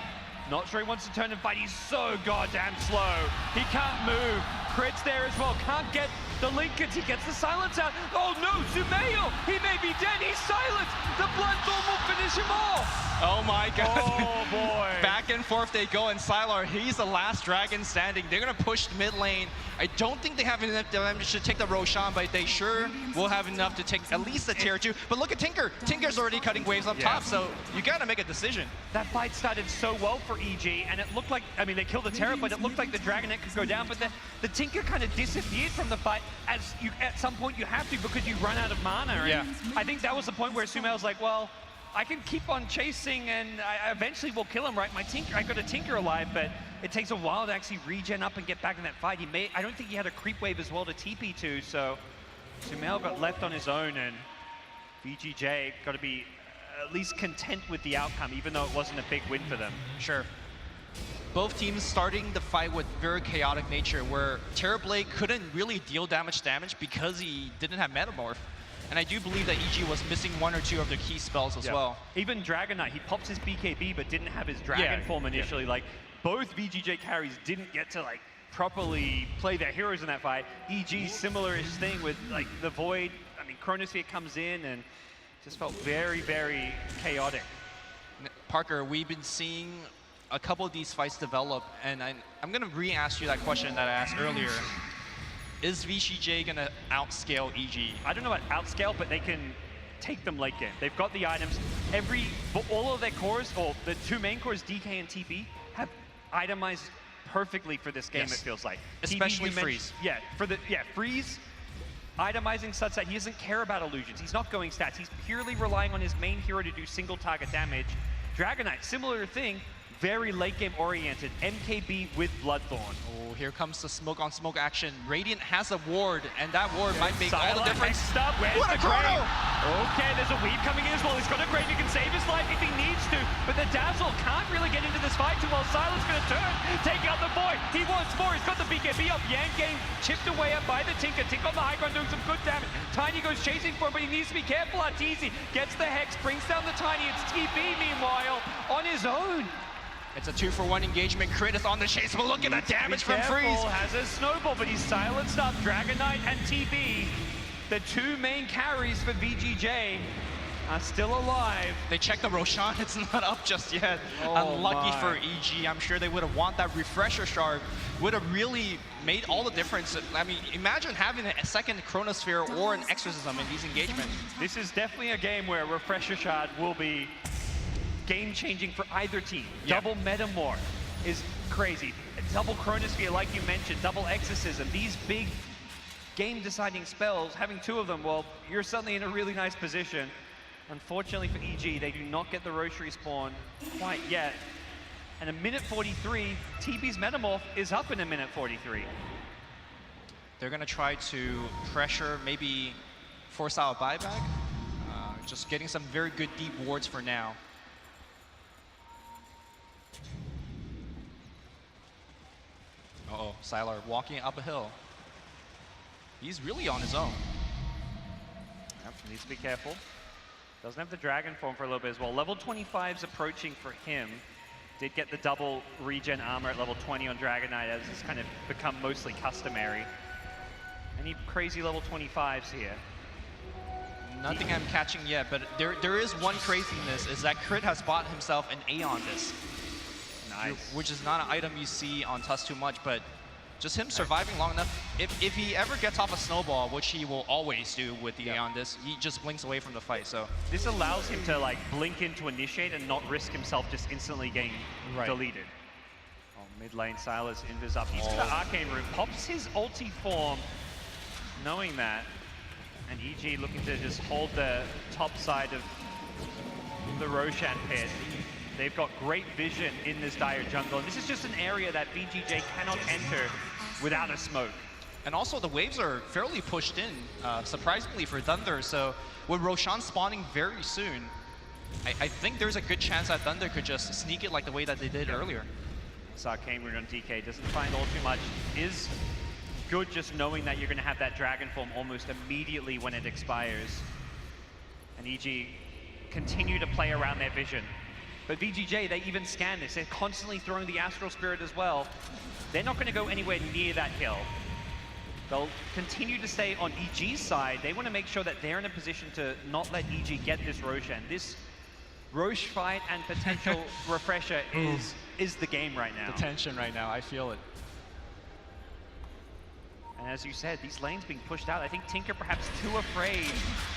Not sure he wants to turn and fight. He's so goddamn slow. He can't move. Crits there as well. Can't get the Lincolns. He gets the silence out. Oh no, Sumail! He may be dead. He's silenced. The Bloodthorn will finish him off. Oh my god. Oh boy. Back and forth they go, and Sylar, he's the last dragon standing. They're gonna push mid lane. I don't think they have enough damage to take the Roshan, but they sure will have enough to take at least the tier 2. But look at Tinker. Tinker's already cutting waves up top, so you gotta make a decision. That fight started so well for EG, and it looked like, I mean, they killed the Terror, but it looked like the Dragonet could go down, but the Tinker kind of disappeared from the fight, as you, at some point you have to because you run out of mana. And Yeah. I think that was the point where Sumail's like, well, I can keep on chasing and I eventually will kill him, right? I got a Tinker alive, but it takes a while to actually regen up and get back in that fight. I don't think he had a creep wave as well to TP to, so Sumail got left on his own, and VGJ got to be at least content with the outcome, even though it wasn't a big win for them. Sure. Both teams starting the fight with very chaotic nature, where Terrorblade couldn't really deal damage because he didn't have Metamorph. And I do believe that EG was missing 1 or 2 of their key spells as well. Even Dragonite, he pops his BKB but didn't have his Dragon form initially. Like, both VGJ carries didn't get to like properly play their heroes in that fight. EG, similar-ish thing with like the Void. I mean, Chronosphere comes in and just felt very, very chaotic. Parker, we've been seeing a couple of these fights develop, and I'm gonna re-ask you that question that I asked earlier. Is VGJ gonna outscale EG? I don't know about outscale, but they can take them late game. They've got the items. All of their cores, or the 2 main cores, DK and TP, have itemized perfectly for this game, it feels like. Especially TP, Freeze. Freeze, itemizing such that he doesn't care about illusions. He's not going stats. He's purely relying on his main hero to do single target damage. Dragonite, similar thing, very late game oriented. MKB with Bloodthorn. Oh, here comes the smoke on smoke action. Radiant has a ward, and that ward might make all the difference. What a chrono! Okay, there's a weave coming in as well. He's got a grave. He can save his life if he needs to, but the Dazzle can't really get into this fight too well. Sylar's gonna turn, take out the Void. He wants more. He's got the BKB up. Yang getting chipped away up by the Tinker. Tinker on the high ground doing some good damage. Tiny goes chasing for him, but he needs to be careful. Arteezy gets the Hex, brings down the Tiny. It's TB meanwhile on his own. It's a 2-for-1 engagement. Crit is on the chase, but look at the damage from Freeze. Has a snowball, but he's silenced up. Dragonite and TB, the 2 main carries for VGJ, are still alive. They check the Roshan, it's not up just yet. Unlucky for EG. I'm sure they would have want that refresher shard. Would have really made all the difference. I mean, imagine having a second Chronosphere or an Exorcism in these engagements. This is definitely a game where refresher shard will be game-changing for either team. Double Metamorph is crazy. Double Chronosphere, like you mentioned, double Exorcism. These big game-deciding spells, having 2 of them, well, you're suddenly in a really nice position. Unfortunately for EG, they do not get the Rosary spawn quite yet. And a minute 43, TB's Metamorph is up in a minute 43. They're gonna try to pressure, maybe force out a buyback. Just getting some very good deep wards for now. Uh-oh, Sylar walking up a hill. He's really on his own. Yep, needs to be careful. Doesn't have the Dragon Form for a little bit as well. Level 25's approaching for him. Did get the double regen armor at level 20 on Dragon Knight, as it's kind of become mostly customary. Any crazy level 25s here? Nothing I'm catching yet, but there is one craziness, is that Crit has bought himself an Aeon Disc. Nice. Which is not an item you see on Tusk too much, but just him surviving long enough. If he ever gets off a snowball, which he will always do with the Aeon Disc, he just blinks away from the fight. So this allows him to like blink into initiate and not risk himself just instantly getting deleted. Oh, mid lane, Silas invis up. He's to the Arcane Room, pops his ulti form, knowing that. And EG looking to just hold the top side of the Roshan pit. They've got great vision in this dire jungle. And this is just an area that VGJ cannot enter without a smoke. And also the waves are fairly pushed in, surprisingly for Thunder. So with Roshan spawning very soon, I think there's a good chance that Thunder could just sneak it like the way that they did earlier. This Arcane Rune on DK doesn't find all too much. Is good just knowing that you're going to have that Dragon Form almost immediately when it expires. And EG continue to play around their vision. But VGJ, they even scan this. They're constantly throwing the Astral Spirit as well. They're not going to go anywhere near that kill. They'll continue to stay on EG's side. They want to make sure that they're in a position to not let EG get this Roshan. This Rosh fight and potential refresher is the game right now. The tension right now, I feel it. And as you said, these lanes being pushed out. I think Tinker perhaps too afraid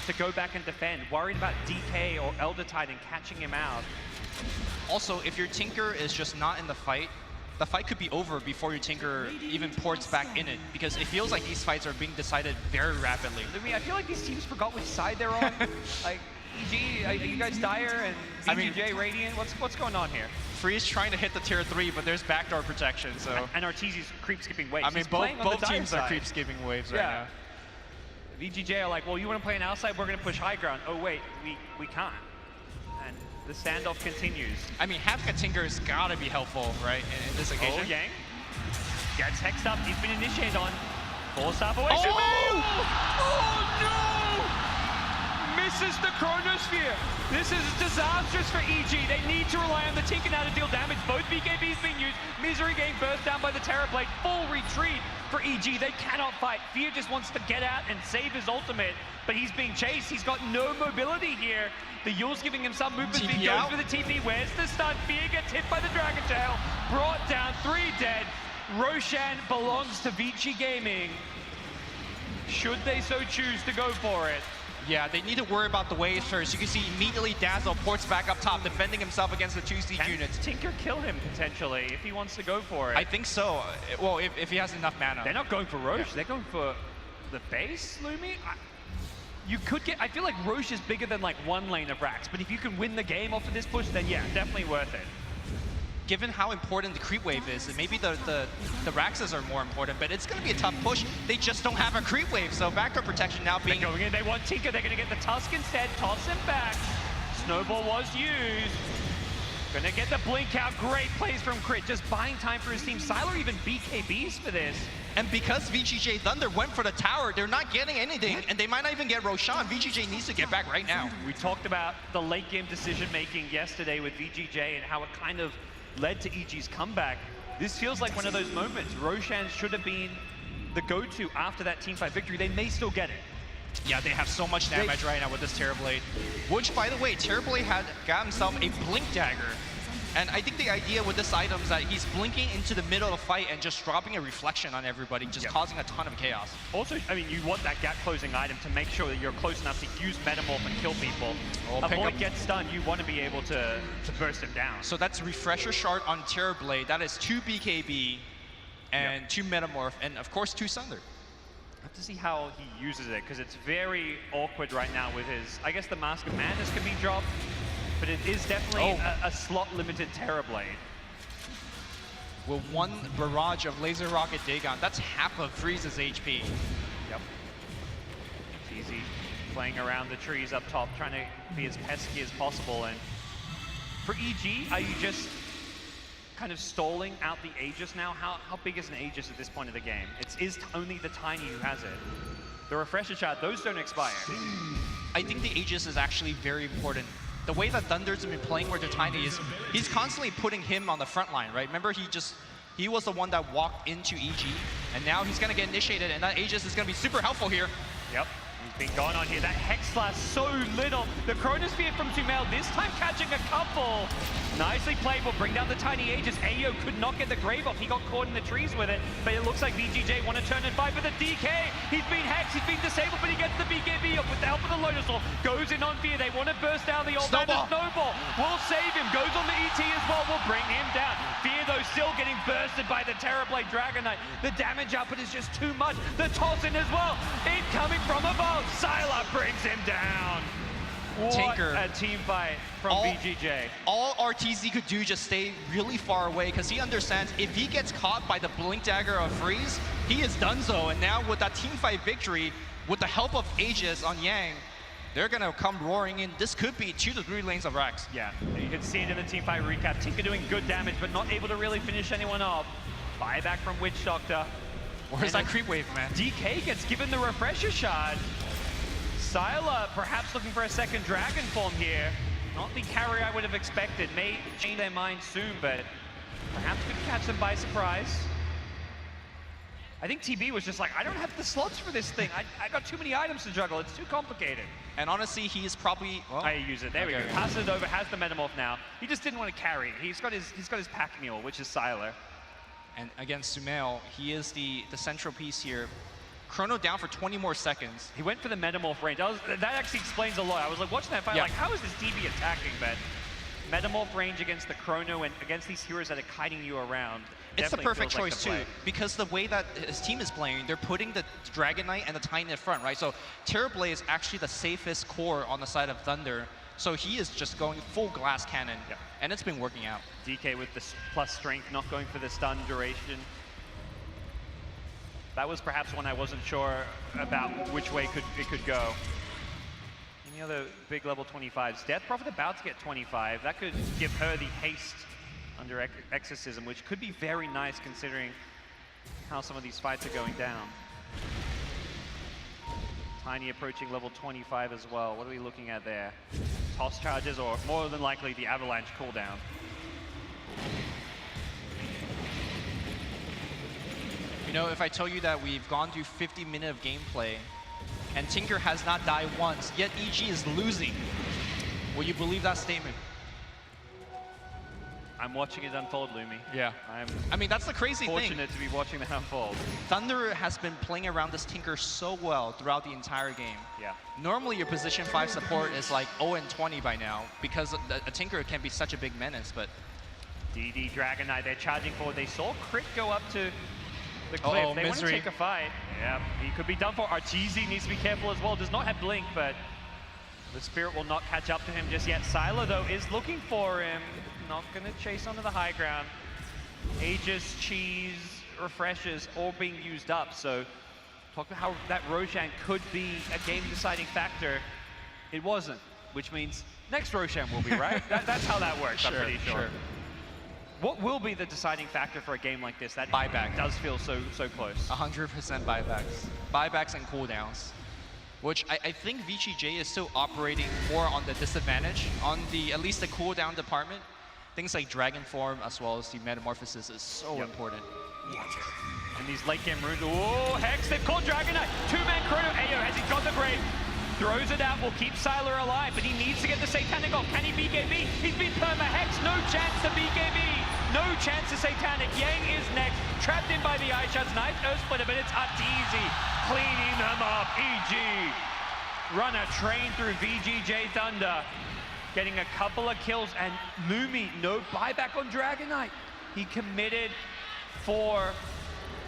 to go back and defend, worried about DK or Elder Titan catching him out. Also, if your Tinker is just not in the fight could be over before your Tinker even ports back in it, because it feels like these fights are being decided very rapidly. I feel like these teams forgot which side they're on. Like, EG, are you guys Dire and VGJ Radiant? What's going on here? Freeze trying to hit the tier 3, but there's backdoor protection, so... And Arteezy's creep skipping waves. I mean, both teams are creep skipping waves right now. VGJ are like, well, you want to play an outside, we're going to push high ground. Oh, wait, we can't. And the standoff continues. I mean, having a Tinker's got to be helpful, right, in this occasion? Oh, Yang gets hexed up. He's been initiated on. 4-star away. Oh, no! Misses the Chronosphere. This is disastrous for EG. They need to rely on the Tinker now to deal damage. Both BKBs being used. Misery getting burst down by the Terrorblade. Full retreat for EG. They cannot fight. Fear just wants to get out and save his ultimate, but he's being chased. He's got no mobility here. The Yule's giving him some movement. He goes for the TP. Where's the stun? Fear gets hit by the Dragon Tail. Brought down, 3 dead. Roshan belongs to Vici Gaming. Should they so choose to go for it? Yeah, they need to worry about the waves first. You can see immediately Dazzle ports back up top, defending himself against the 2 siege units. Tinker kill him potentially if he wants to go for it? I think so. Well, if he has enough mana. They're not going for Roche. They're going for the base, Lumi. You could get. I feel like Roche is bigger than like one lane of Rax, but if you can win the game off of this push, then yeah, definitely worth it. Given how important the creep wave is, maybe the Raxes are more important, but it's going to be a tough push. They just don't have a creep wave, so backdoor protection now being... They're going in, they want Tinker, they're going to get the Tusk instead, toss him back. Snowball was used. Going to get the blink out, great plays from Crit, just buying time for his team. Sylar even BKBs for this. And because VGJ.Thunder went for the tower, they're not getting anything, and they might not even get Roshan. VGJ needs to get back right now. We talked about the late game decision making yesterday with VGJ and how it kind of led to EG's comeback. This feels like one of those moments. Roshan should have been the go-to after that teamfight victory. They may still get it. Yeah, they have so much damage right now with this Terrorblade. Which, by the way, Terrorblade got himself a Blink Dagger. And I think the idea with this item is that he's blinking into the middle of the fight and just dropping a reflection on everybody, just causing a ton of chaos. Also, I mean, you want that gap closing item to make sure that you're close enough to use Metamorph and kill people. Avoid get stunned, you want to be able to burst him down. So that's Refresher Shard on Terrorblade. That is 2 BKB and 2 Metamorph, and of course 2 Sunder. I have to see how he uses it, because it's very awkward right now with his... I guess the Mask of Madness can be dropped, but it is definitely a slot-limited Terrorblade. With 1 barrage of Laser Rocket Dagon, that's half of Freeze's HP. Yep. It's easy playing around the trees up top, trying to be as pesky as possible. And for EG, are you just kind of stalling out the Aegis now? How big is an Aegis at this point of the game? It is only the Tiny who has it. the refresher shard, those don't expire. I think the Aegis is actually very important. The way that Thunder's been playing with their Tiny is he's constantly putting him on the front line, right? Remember, he was the one that walked into EG, and now he's gonna get initiated, and that Aegis is gonna be super helpful here. Yep. He's been going on here. That Hex Slash so little. The Chronosphere from Sumail this time catching a couple. Nicely played. Will bring down the tiny Aegis. Ayo could not get the Grave off. He got caught in the trees with it. But it looks like VGJ want to turn and fight for the DK. He's been hexed. He's been disabled, but he gets the BKB up with the help of the Lotus Orb. Goes in on Fear. They want to burst down the old Snowball. Will save him. Goes on the ET as well. Will bring him down. Fear though still getting bursted by the Terrorblade Dragon Knight. The damage output is just too much. The toss in as well. Incoming from above. Sylar brings him down. What Tinker, a team fight from VGJ. All RTZ could do just stay really far away because he understands if he gets caught by the Blink Dagger of Freeze, he is donezo. And now with that team fight victory, with the help of Aegis on Yang, they're gonna come roaring in. This could be 2 to 3 lanes of Rax. Yeah, you can see it in the team fight recap. Tinker doing good damage, but not able to really finish anyone off. Buyback from Witch Doctor. Where's that creep wave, man? DK gets given the refresher shard. Sylar perhaps looking for a second dragon form here. Not the carry I would have expected. May change their mind soon, but perhaps could catch them by surprise. I think TB was just like, I don't have the slots for this thing. I got too many items to juggle. It's too complicated. And honestly, he is probably... Well, I use it. There we go. Passes it over, has the Metamorph now. He just didn't want to carry it. He's got his pack mule, which is Sylar. And against Sumail, he is the central piece here. Chrono down for 20 more seconds. He went for the Metamorph range. That actually explains a lot. I was like watching that fight, like, how is this DB attacking? But Metamorph range against the Chrono and against these heroes that are kiting you around. It's the perfect choice too, because the way that his team is playing, they're putting the Dragon Knight and the Titan in front, right? So Terrorblade is actually the safest core on the side of Thunder. So he is just going full glass cannon, and it's been working out. DK with the plus strength, not going for the stun duration. That was perhaps one I wasn't sure about which way it could go. Any other big level 25s? Death Prophet about to get 25. That could give her the haste under Exorcism, which could be very nice considering how some of these fights are going down. Tiny approaching level 25 as well. What are we looking at there? Toss charges or more than likely the Avalanche cooldown. You know, if I tell you that we've gone through 50 minutes of gameplay and Tinker has not died once, yet EG is losing, will you believe that statement? I'm watching it unfold, Lumi. Yeah. I mean, that's the crazy thing. Fortunate to be watching that unfold. Thunder has been playing around this Tinker so well throughout the entire game. Yeah. Normally, your position 5 support is like 0-20 by now because a Tinker can be such a big menace, but... DD Dragon Knight, they're charging forward. They saw Crit go up to the cliff. They want to take a fight. Yeah, he could be done for. Arteezy needs to be careful as well. Does not have Blink, but the Spirit will not catch up to him just yet. Sylar, though, is looking for him. Not going to chase onto the high ground. Aegis, Cheese, Refreshers all being used up. So talk about how that Roshan could be a game-deciding factor. It wasn't, which means next Roshan will be, right? That's how that works, I'm pretty sure. What will be the deciding factor for a game like this? That buyback does feel so close. 100% buybacks. Buybacks and cooldowns. Which I think VGJ is still operating more on the disadvantage on at least the cooldown department. Things like Dragon Form as well as the Metamorphosis is so important. And these late game runes, oh, Hex, they've called Dragon Knight. 2-man Chrono, Ayo, has he got the Grave? Throws it out, will keep Sylar alive, but he needs to get the Satanic off. Can he BKB? He's been perma-Hex, no chance to BKB. No chance to Satanic. Yang is next, trapped in by the Eye Shots. Nice Earth Splitter, but it's Arteezy cleaning them up. EG, run a train through VGJ.Thunder. Getting a couple of kills, and Lumi, no buyback on Dragon Knight. He committed for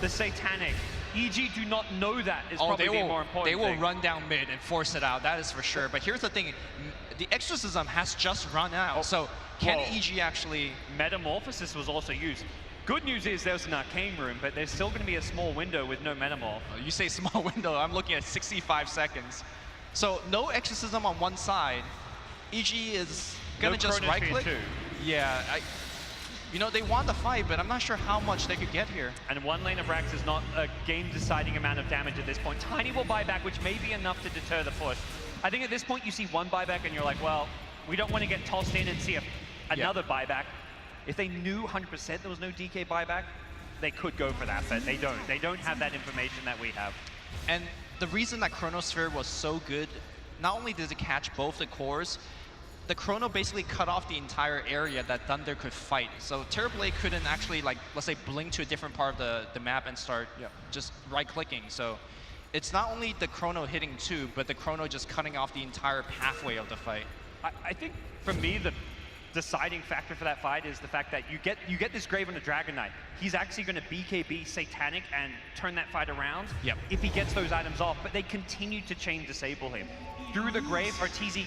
the Satanic. EG do not know that is probably the more important thing. They will run down mid and force it out, that is for sure. But here's the thing, the Exorcism has just run out, so can EG actually... Metamorphosis was also used. Good news is there's an Arcane Room, but there's still going to be a small window with no Metamorph. You say small window, I'm looking at 65 seconds. So no Exorcism on one side. EG is gonna just right-click. Too. Yeah, You know, they won the fight, but I'm not sure how much they could get here. And one lane of Rax is not a game-deciding amount of damage at this point. Tiny will buy back, which may be enough to deter the push. I think at this point you see one buyback and you're like, well, we don't want to get tossed in and see another buyback. If they knew 100% there was no DK buyback, they could go for that, but they don't. They don't have that information that we have. And the reason that Chronosphere was so good, not only did it catch both the cores, the Chrono basically cut off the entire area that Thunder could fight. So Terrorblade couldn't actually, like, let's say, blink to a different part of the map and start just right-clicking. So it's not only the Chrono hitting too, but the Chrono just cutting off the entire pathway of the fight. I think, for me, the deciding factor for that fight is the fact that you get this Grave on a Dragon Knight. He's actually going to BKB Satanic and turn that fight around if he gets those items off, but they continue to chain disable him. Through the Grave, Arteezy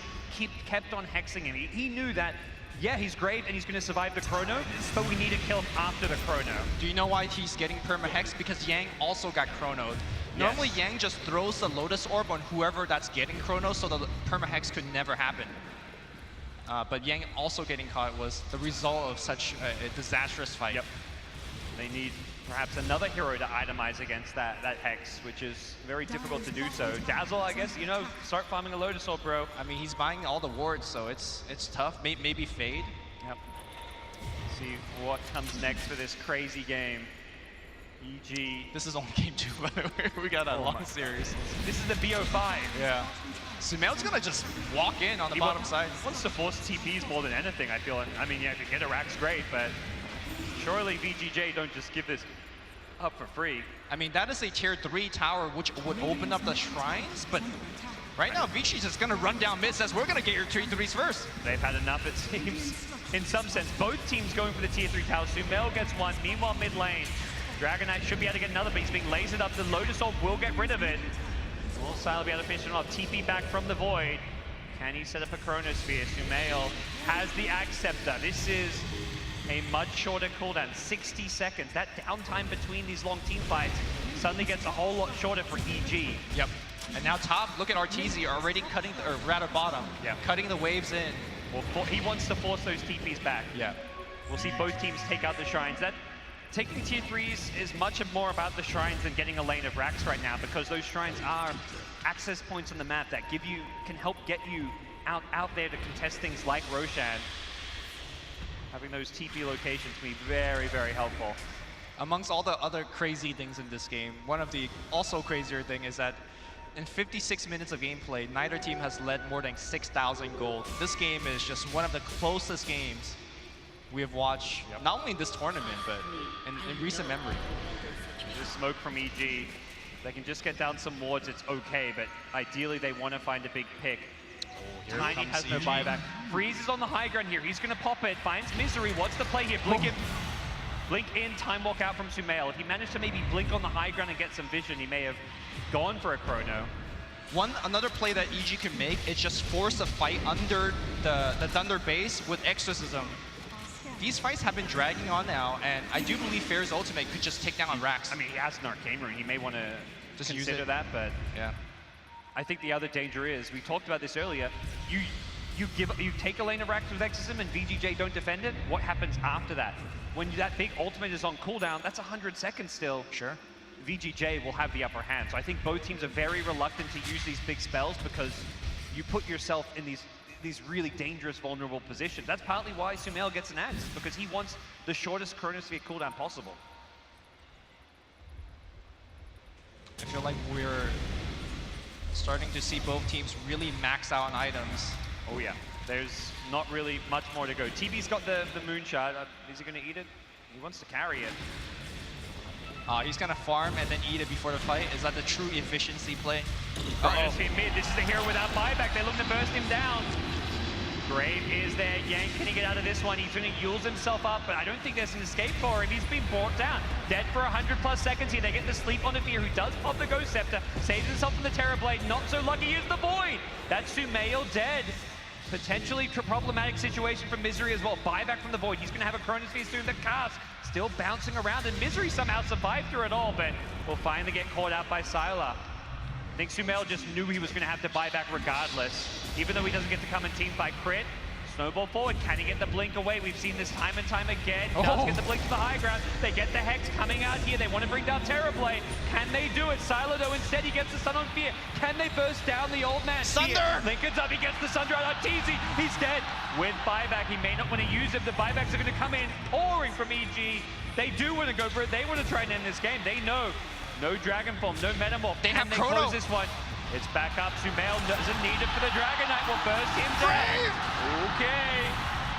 kept on hexing him. He knew that, yeah, he's Grave and he's going to survive the Chrono, but we need to kill him after the Chrono. Do you know why he's getting perma-hex? Because Yang also got Chronoed. Normally, Yang just throws the Lotus Orb on whoever that's getting Chrono, so the perma-hex could never happen. But Yang also getting caught was the result of such a disastrous fight. Yep. They need perhaps another hero to itemize against that Hex, which is very difficult to do so. Dazzle, I guess, you know, start farming a Lotus Orb, bro. I mean, he's buying all the wards, so it's tough. Maybe Fade. Yep. See what comes next for this crazy game. EG. This is only game 2, by the way. We got a long series. This is the BO5. Yeah. Sumail's gonna just walk in on the bottom side. Wants to force TPs more than anything, I feel. I mean, yeah, if you get a Rax, great, but surely VGJ don't just give this up for free. I mean, that is a tier 3 tower, which would open up the shrines, but right now, VGJ is gonna run down mid, says, we're gonna get your tier 3s first. They've had enough, it seems. In some sense, both teams going for the tier 3 tower. Sumail gets one, meanwhile, mid lane. Dragon Knight should be able to get another, but he's being lasered up. The Lotus Orb will get rid of it. Will Sylar be able to finish it off? TP back from the Void. Can he set up a Chronosphere? Sumail has the Axe Scepter. This is a much shorter cooldown, 60 seconds. That downtime between these long team fights suddenly gets a whole lot shorter for EG. Yep. And now top, look at Arteezy already cutting, or rather bottom, cutting the waves in. Well, he wants to force those TPs back. Yeah. We'll see both teams take out the shrines. Taking tier 3s is much more about the shrines than getting a lane of Rax right now, because those shrines are access points on the map that can help get you out there to contest things like Roshan. Having those TP locations can be very, very helpful. Amongst all the other crazy things in this game, one of the also crazier thing is that in 56 minutes of gameplay, neither team has led more than 6,000 gold. This game is just one of the closest games we have watched, not only in this tournament, but in recent memory. Just smoke from EG. If they can just get down some wards, it's okay, but ideally they want to find a big pick. Tiny has no buyback. Freeze is on the high ground here. He's going to pop it, finds Misery. What's the play here? Blink in, time walk out from Sumail. If he managed to maybe blink on the high ground and get some vision, he may have gone for a Chrono. Another play that EG can make is just force a fight under the Thunder base with Exorcism. These fights have been dragging on now, and I do believe Fair's ultimate could just take down Rax. I mean, he has an Arcane Rune. He may want to just consider that, but yeah. I think the other danger is, we talked about this earlier, you take a lane of Rax with Exorcism and VGJ don't defend it, what happens after that? When that big ultimate is on cooldown, that's 100 seconds still. Sure. VGJ will have the upper hand. So I think both teams are very reluctant to use these big spells, because you put yourself in these really dangerous, vulnerable positions. That's partly why Sumail gets an axe, because he wants the shortest Chronosphere cooldown possible. I feel like we're starting to see both teams really max out on items. Oh yeah, there's not really much more to go. TB's got the Moonshot. Is he going to eat it? He wants to carry it. He's going to farm and then eat it before the fight. Is that the true efficiency play? Mid. This is the hero without buyback. They look to burst him down. Grave is there. Yang, can he get out of this one? He's going to use himself up, but I don't think there's an escape for him. He's been brought down. Dead for 100+ seconds here. They get the sleep on Fear, who does pop the Ghost Scepter. Saves himself from the Terrorblade. Not so lucky is the Void. That's Sumail dead. Potentially problematic situation for Misery as well. Buyback from the Void. He's going to have a Chronosphere soon. The cast still bouncing around, and Misery somehow survived through it all, but will finally get caught out by Sylar. I think Sumail just knew he was going to have to buy back regardless. Even though he doesn't get to come and team fight crit, Snowball forward, can he get the blink away? We've seen this time and time again. Does get the blink to the high ground. They get the Hex coming out here. They want to bring down Terrorblade. Can they do it? Sylar though, instead he gets the Sun on Fear. Can they burst down the old man? Thunder! Lincoln's up, he gets the Sunder out on TZ. He's dead. With buyback, he may not want to use it. The buybacks are going to come in, pouring from EG. They do want to go for it. They want to try and end this game. They know no Dragon Form, no Metamorph. They have Can Chrono. close this one? It's back up. Sumail doesn't need it for the Dragon Knight. Will burst him down. Okay.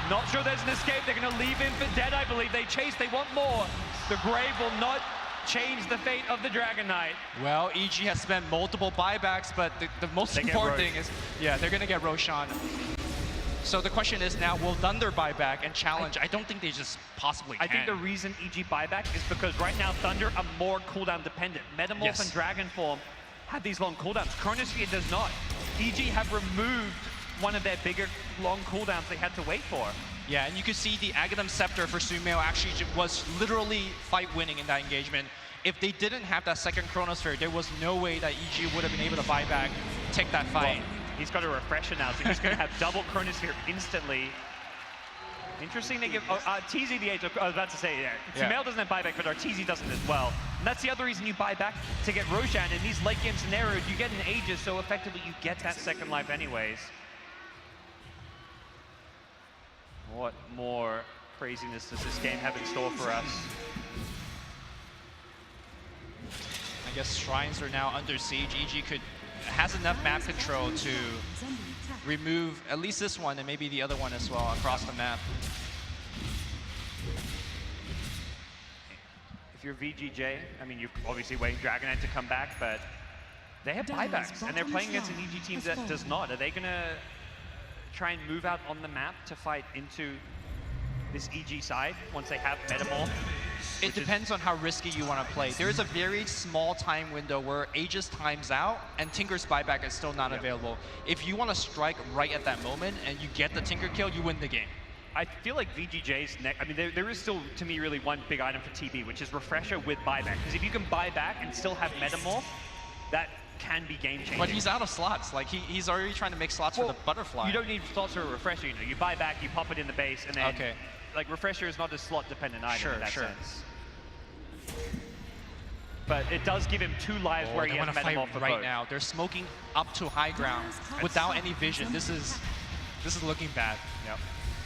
Not sure there's an escape. They're going to leave him for dead, I believe. They chase. They want more. The Grave will not change the fate of the Dragon Knight. Well, EG has spent multiple buybacks, but the most important thing is, yeah, they're going to get Roshan. So the question is now, will Thunder buy back and challenge? I don't think they just possibly can. I think the reason EG buyback is because right now Thunder are more cooldown dependent. Metamorph and Dragon Form have these long cooldowns. Chronosphere does not. EG have removed one of their bigger long cooldowns they had to wait for. Yeah, and you could see the Aghanim Scepter for Sumail actually was literally fight winning in that engagement. If they didn't have that second Chronosphere, there was no way that EG would have been able to buy back, take that fight. Well, he's got a refresher now, so he's going to have double Chronosphere instantly. Interesting they give TZ the age. I was about to say, Sumail doesn't have buyback, but Arteezy doesn't as well. And that's the other reason you buy back to get Roshan. In these late game scenarios, you get an Aegis, so effectively you get that second life anyways. What more craziness does this game have in store for us? I guess Shrines are now under siege. EG has enough map control to remove at least this one and maybe the other one as well across the map. If you're VGJ, I mean, you're obviously waiting Dragon Knight to come back, but they have buybacks, and they're playing against an EG team that does not. Are they going to try and move out on the map to fight into this EG side once they have Metamorph? It depends on how risky you want to play. There is a very small time window where Aegis times out and Tinker's buyback is still not available. If you want to strike right at that moment and you get the Tinker kill, you win the game. I feel like VGJ's next, I mean, there is still, to me, really one big item for TB, which is Refresher with buyback. Because if you can buy back and still have Metamorph, that can be game-changing. But he's out of slots. Like, he's already trying to make slots for the Butterfly. You don't need slots for a Refresher, you know. You buy back, you pop it in the base, and then, like, Refresher is not a slot-dependent item in that sense. But it does give him 2 lives where he has Metamorph for right both. now. They're smoking up to high ground without any vision. This is looking bad. Yep.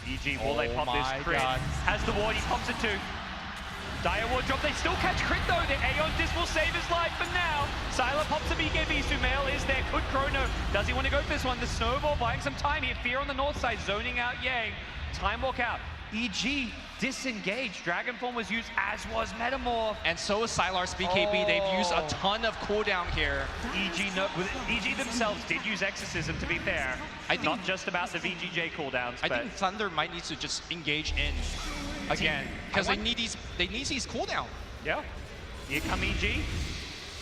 EG, will they pop this crit? Has the ward, he pops it too. Dire ward drop, they still catch crit though. The Aeon Disc will save his life for now. Sylar pops a BKB, Sumail is there. Could Chrono, does he want to go for this one? The Snowball buying some time here. Fear on the north side, zoning out Yang. Time walk out. EG disengaged. Dragon Form was used, as was Metamorph. And so is Sylar's BKB. They've used a ton of cooldown here. EG themselves did use Exorcism, to be fair. Not just about the VGJ cooldowns. I think Thunder might need to just engage in again, because they need these cooldown. Yeah. Here come EG.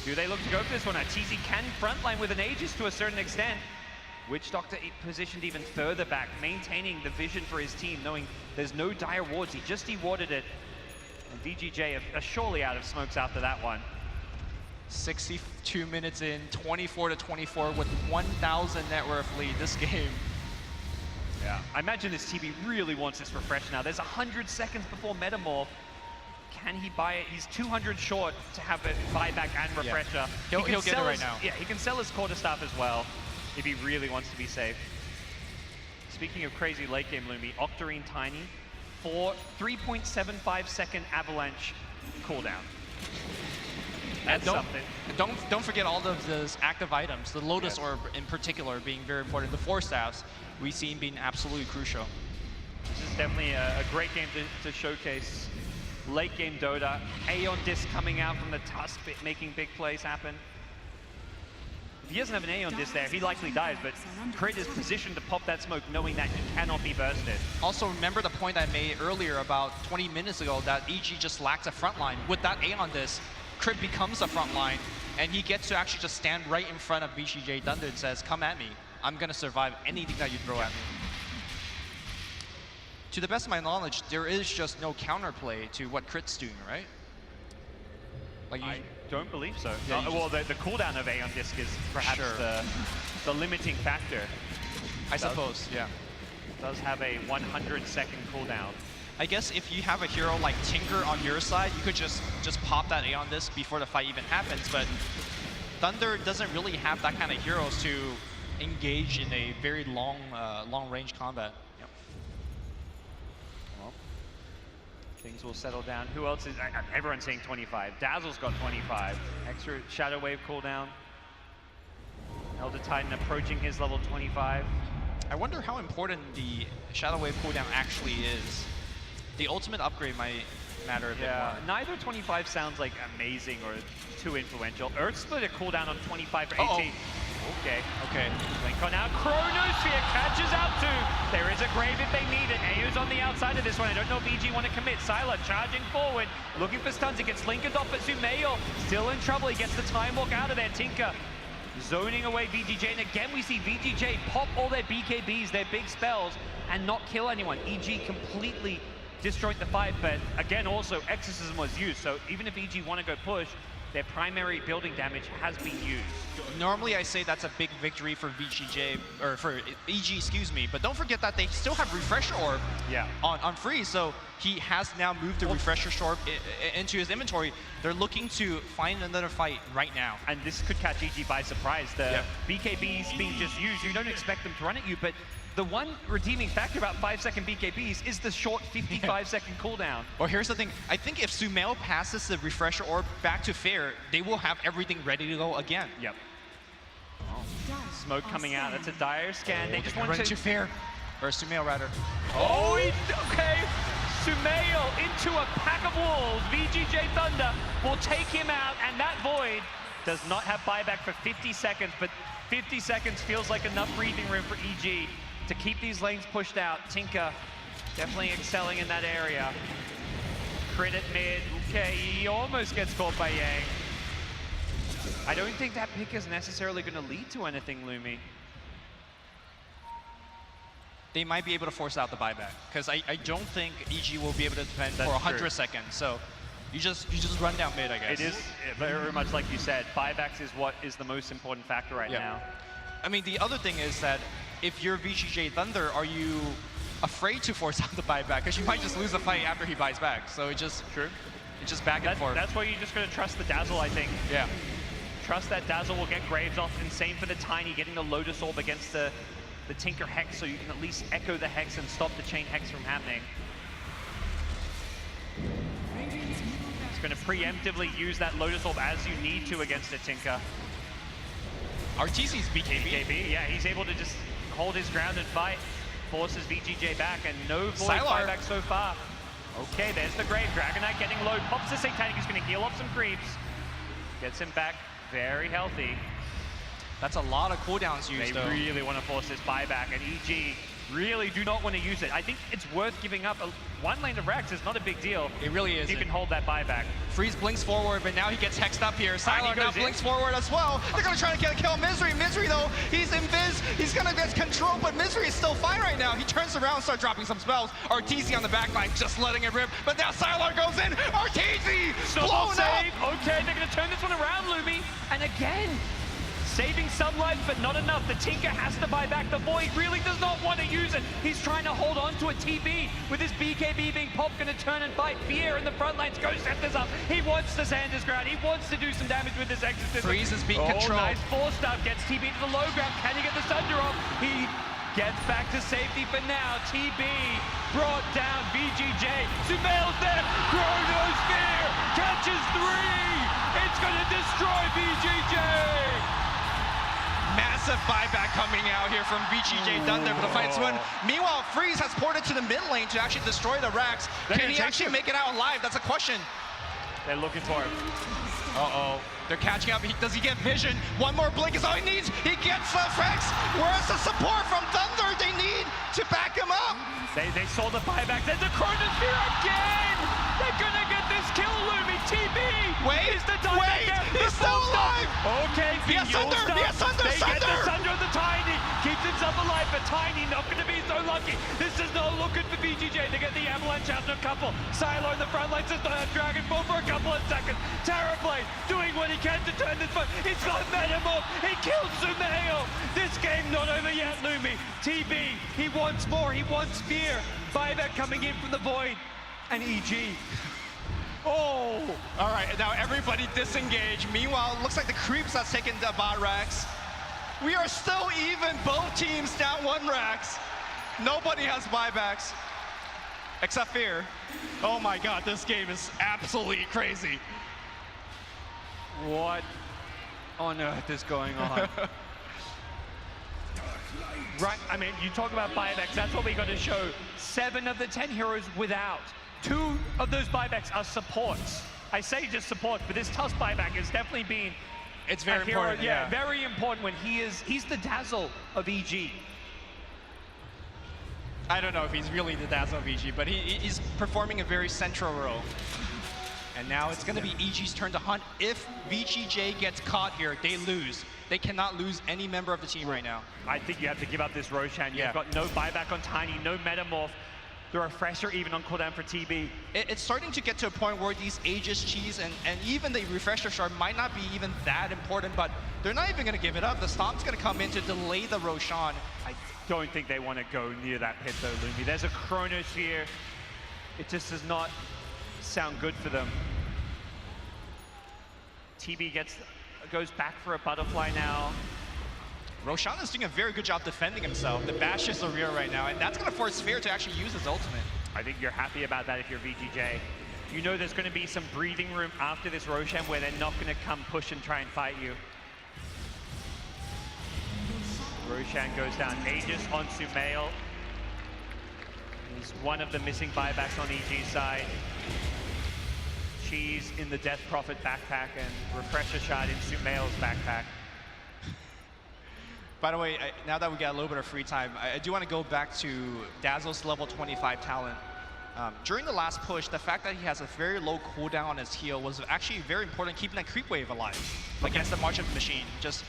Do they look to go for this one? TZ can frontline with an Aegis to a certain extent. Witch Doctor positioned even further back, maintaining the vision for his team, knowing there's no dire wards. He just de-warded it. And VGJ are surely out of smokes after that one. 62 minutes in, 24-24 with 1,000 net worth lead this game. Yeah, I imagine this TB really wants this refresh now. There's 100 seconds before Metamorph. Can he buy it? He's 200 short to have it buyback and refresher. He'll get it right now. Yeah, he can sell his quarterstaff as well if he really wants to be safe. Speaking of crazy late game Lumi, Octarine Tiny for 3.75 second avalanche cooldown. That's something. Don't forget all of those active items. The Lotus Orb in particular being very important. The 4 staffs we've seen being absolutely crucial. This is definitely a great game to showcase late game Dota. Aeon Disc coming out from the Tusk, making big plays happen. If he doesn't have an Aeon Disc there, he likely dies, but Crit is positioned to pop that smoke knowing that he cannot be bursted. Also, remember the point I made earlier about 20 minutes ago that EG just lacks a front line. With that Aeon Disc, Crit becomes a front line, and he gets to actually just stand right in front of VGJ.Thunder and says, come at me. I'm going to survive anything that you throw at me. To the best of my knowledge, there is just no counterplay to what Crit's doing, right? Like I don't believe so. Yeah, well, the cooldown of Aeon Disc is perhaps the limiting factor. I suppose, yeah. Does have a 100-second cooldown. I guess if you have a hero like Tinker on your side, you could just pop that Aeon Disc before the fight even happens, but Thunder doesn't really have that kind of heroes to engage in a very long-range combat. Yep. Well, things will settle down. Who else is... everyone's saying 25. Dazzle's got 25. Extra Shadow Wave cooldown. Elder Titan approaching his level 25. I wonder how important the Shadow Wave cooldown actually is. The ultimate upgrade might matter a bit more. Neither 25 sounds like amazing or too influential. Earth Splitter cooldown on 25 for 18. Okay. Blink on out. Chronosphere catches out too. There is a grave if they need it. Ayo's on the outside of this one. I don't know if VG want to commit. Sylar charging forward, looking for stuns. He gets linkered off, but Sumail still in trouble. He gets the time walk out of there. Tinker zoning away VGJ, and again we see VGJ pop all their BKBs, their big spells, and not kill anyone. EG completely destroyed the fight, but again also Exorcism was used, so even if EG want to go push, their primary building damage has been used. Normally I say that's a big victory for VGJ, or for EG, excuse me, but don't forget that they still have Refresher Orb on Freeze, so he has now moved the Refresher Orb into his inventory. They're looking to find another fight right now. And this could catch EG by surprise. The BKBs being just used, you don't expect them to run at you, but the one redeeming factor about 5-second BKBs is the short 55-second cooldown. Well, here's the thing. I think if Sumail passes the Refresher Orb back to Fair, they will have everything ready to go again. Yep. Smoke coming out. That's a dire scan. They just want to Fair. Or Sumail, rather. Oh, okay. Sumail into a pack of wolves. VGJ.Thunder will take him out, and that Void does not have buyback for 50 seconds, but 50 seconds feels like enough breathing room for EG to keep these lanes pushed out. Tinker definitely excelling in that area. Crit at mid. Okay, he almost gets caught by Yang. I don't think that pick is necessarily going to lead to anything, Lumi. They might be able to force out the buyback, because I don't think EG will be able to defend for 100 seconds. So you just run down mid, I guess. It is very much like you said. Buybacks is what is the most important factor right now. I mean, the other thing is that if you're VGJ.Thunder, are you afraid to force out the buyback? Because you might just lose the fight after he buys back. So it's just back and forth. That's why you're just going to trust the Dazzle, I think. Yeah. Trust that Dazzle will get Graves off, and same for the Tiny, getting the Lotus Orb against the Tinker Hex, so you can at least echo the Hex and stop the Chain Hex from happening. It's going to preemptively use that Lotus Orb as you need to against a Tinker. RTC's BKB. Yeah, he's able to just hold his ground and fight. Forces VGJ back, and no Void Sylar buyback so far. Okay, there's the Grave. Dragon Knight getting low. Pops the Satanic. He's going to heal off some creeps. Gets him back very healthy. That's a lot of cooldowns used, They really want to force this buyback, and EG really do not want to use it. I think it's worth giving up. One lane of Rex is not a big deal. It really is. You can hold that buyback. Freeze blinks forward, but now he gets hexed up here. Sylar now blinks forward as well. They're going to try to get a kill on Misery. Misery, though, he's invis. He's going to get control, but Misery is still fine right now. He turns around and starts dropping some spells. RTC on the back line, just letting it rip. But now Sylar goes in. RTC blown up. Okay, they're going to turn this one around, Lumi. And again, saving some life, but not enough. The Tinker has to buy back. The Void really does not want to use it. He's trying to hold on to a TB. With his BKB being popped, going to turn and fight. Fear in the front lines. Go set this up. He wants to sand his ground. He wants to do some damage with this Exorcism. Freeze is being controlled. Nice force stuff. Gets TB to the low ground. Can he get the Thunder off? He gets back to safety for now. TB brought down VGJ. Sumail's there. Chronosphere catches 3. It's going to destroy VGJ. Massive buyback coming out here from VGJ.Thunder, but the fight's won. Meanwhile, Freeze has ported to the mid lane to actually destroy the Rax. Can he actually make it out alive? That's a question. They're looking for him. Uh-oh. They're catching up. Does he get vision? One more blink is all he needs. He gets the Rex. Where's the support from Thunder? They need to back him up. They saw the buyback. There's the Chronosphere again. They're gonna get this kill, Lumi. TB. Wait, he's still alive. Okay, he has Thunder. They get the Thunder of the Tiny. Keeps himself alive, but Tiny not gonna be so lucky. This does not look good for VG. VGJ to get the avalanche out to a couple. Silo in the front line just on Dragon Ball for a couple of seconds. Terrorblade doing what he can to turn this fight. It's got Metamorph. He killed Sumail. This game not over yet, Lumi. TB, he wants more. He wants fear. Buyback coming in from the void. And EG. Oh! All right, now everybody disengage. Meanwhile, it looks like the creeps has taken the bot racks. We are still even, both teams down 1 racks. Nobody has buybacks, except Fear. Oh my God, this game is absolutely crazy. What on earth is going on? Right, I mean, you talk about buybacks, that's what we got to show. 7 of the 10 heroes without. 2 of those buybacks are supports. I say just supports, but this Tusk buyback has definitely been It's very important, yeah, very important when he's the Dazzle of EG. I don't know if he's really the Dazzle of EG, but he's performing a very central role. And now it's going to be EG's turn to hunt. If VGJ gets caught here, they lose. They cannot lose any member of the team right now. I think you have to give up this Roshan. Yeah. You've got no buyback on Tiny, no Metamorph. The refresher even on cooldown for TB. It's starting to get to a point where these Aegis Cheese and even the refresher shard might not be even that important, but they're not even going to give it up. The Stomp's going to come in to delay the Roshan. I don't think they want to go near that pit though, Lumi. There's a Chronos here. It just does not sound good for them. TB goes back for a butterfly now. Roshan is doing a very good job defending himself. The bash is a rear right now, and that's going to force Sphere to actually use his ultimate. I think you're happy about that if you're VGJ. You know there's going to be some breathing room after this Roshan where they're not going to come push and try and fight you. Roshan goes down. Aegis on Sumail. He's one of the missing buybacks on EG's side. Cheese in the Death Prophet backpack and Refresher Shard in Sumail's backpack. By the way, now that we got a little bit of free time, I do want to go back to Dazzle's level 25 talent. During the last push, the fact that he has a very low cooldown on his heal was actually very important, keeping that creep wave alive against the March of the Machine. Just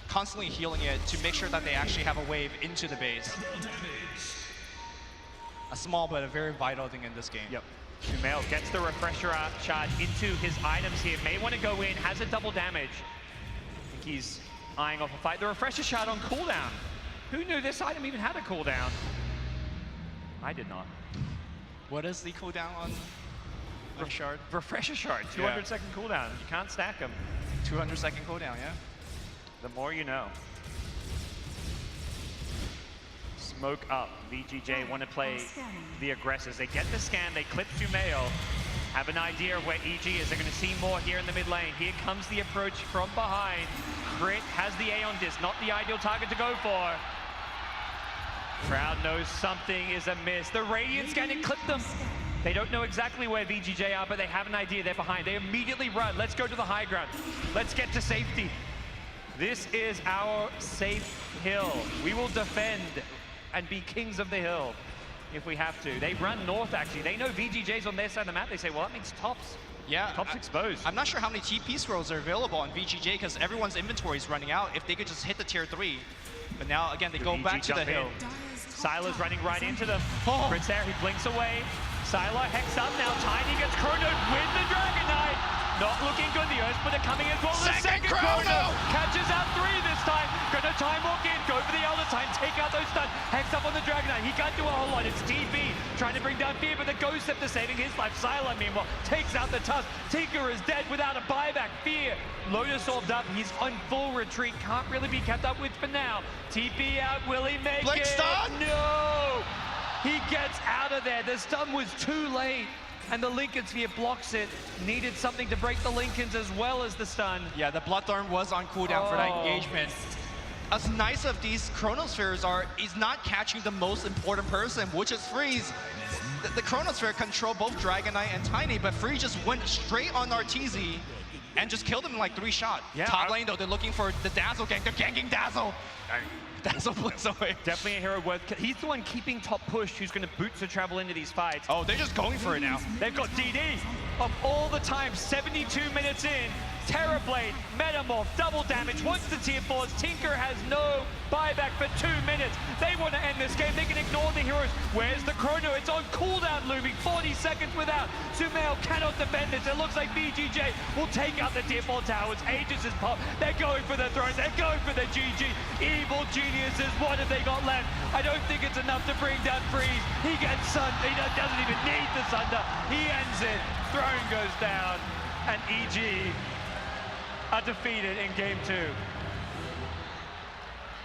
constantly healing it to make sure that they actually have a wave into the base. A small but a very vital thing in this game. Yep. Sumail gets the Refresher Shard into his items here. May want to go in, has a double damage. I think he's eyeing off a fight. The Refresher Shard on cooldown. Who knew this item even had a cooldown? I did not. What is the cooldown on Shard? Refresher Shard, 200-second cooldown. You can't stack them. 200-second cooldown, yeah. The more you know. Smoke up. VGJ want to play the aggressors. They get the scan, they clip Sumail. Have an idea of where EG is. They're going to see more here in the mid lane. Here comes the approach from behind. Crit has the Aeon Disc, not the ideal target to go for. Crowd knows something is amiss. The Radiant scanning clipped them. They don't know exactly where VGJ are, but they have an idea. They're behind. They immediately run. Let's go to the high ground. Let's get to safety. This is our safe hill. We will defend and be kings of the hill if we have to. They run north, actually. They know VGJ's on their side of the map. They say, well, that means Top's. Yeah, Top's exposed. I'm not sure how many TP scrolls are available on VGJ because everyone's inventory is running out. If they could just hit the tier 3. But now, again, they go back to the hill. Sila's running right into them. Fritz there, he blinks away. Sila hex up now. Tiny gets chronoed with the Dragon Knight. Not looking good. The Earth Splitter coming as well. The second chrono catches out 3 this time. Gonna time walk in, go for the Elder Time, take out those stuns. Hex up on the Dragon Knight. He can't do a whole lot. It's TB trying to bring down Fear, but the Ghost Scepter saving his life. Sila, meanwhile, takes out the Tusk. Tinker is dead without a buyback. Fear, Lotus orbed up. He's on full retreat. Can't really be kept up with for now. TP out. Will he make Blink it? stun? No! He gets out of there. The stun was too late. And the Lincoln Sphere blocks it. Needed something to break the Lincolns as well as the stun. Yeah, the Bloodthorn was on cooldown for that engagement. As nice of these Chronospheres are, he's not catching the most important person, which is Freeze. The Chronosphere control both Dragon Knight and Tiny, but Freeze just went straight on Arteezy and just killed him in like 3 shots. Yeah, Top lane though, they're looking for the Dazzle gank. They're ganking Dazzle. Dazzle blinks away. Definitely a hero worth. He's the one keeping top push, who's going to boots to travel into these fights. Oh, they're just going for it now. They've got DD. Of all the time, 72 minutes in, Terrorblade, Metamorph, double damage, wants the tier 4s. Tinker has no buyback for 2 minutes. They want to end this game. They can ignore the heroes. Where's the chrono? It's on cooldown looming. 40 seconds without. Sumail cannot defend this. It looks like VGJ will take out the tier 4 towers. Aegis is pop. They're going for the thrones. They're going for the GG. Evil geniuses. What have they got left? I don't think it's enough to bring down Freeze. He gets Sun. He doesn't even need the Sunder. He ends it. Throne goes down. And EG are defeated in game 2.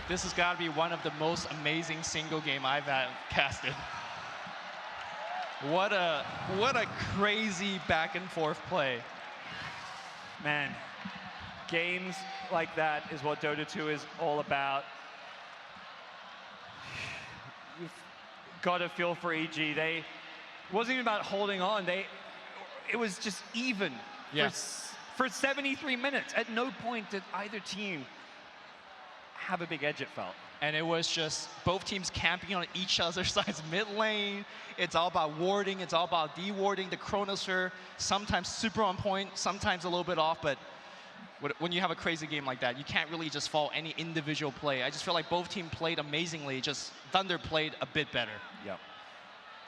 This has got to be one of the most amazing single game I've casted. What a crazy back and forth play. Man, games like that is what Dota 2 is all about. You've got to feel for EG. It wasn't even about holding on. It was just even. Yes. For 73 minutes. At no point did either team have a big edge, it felt. And it was just both teams camping on each other's sides mid lane. It's all about warding. It's all about de-warding. The Chronosphere, sometimes super on point, sometimes a little bit off, but when you have a crazy game like that, you can't really just follow any individual play. I just feel like both teams played amazingly, just Thunder played a bit better. Yep.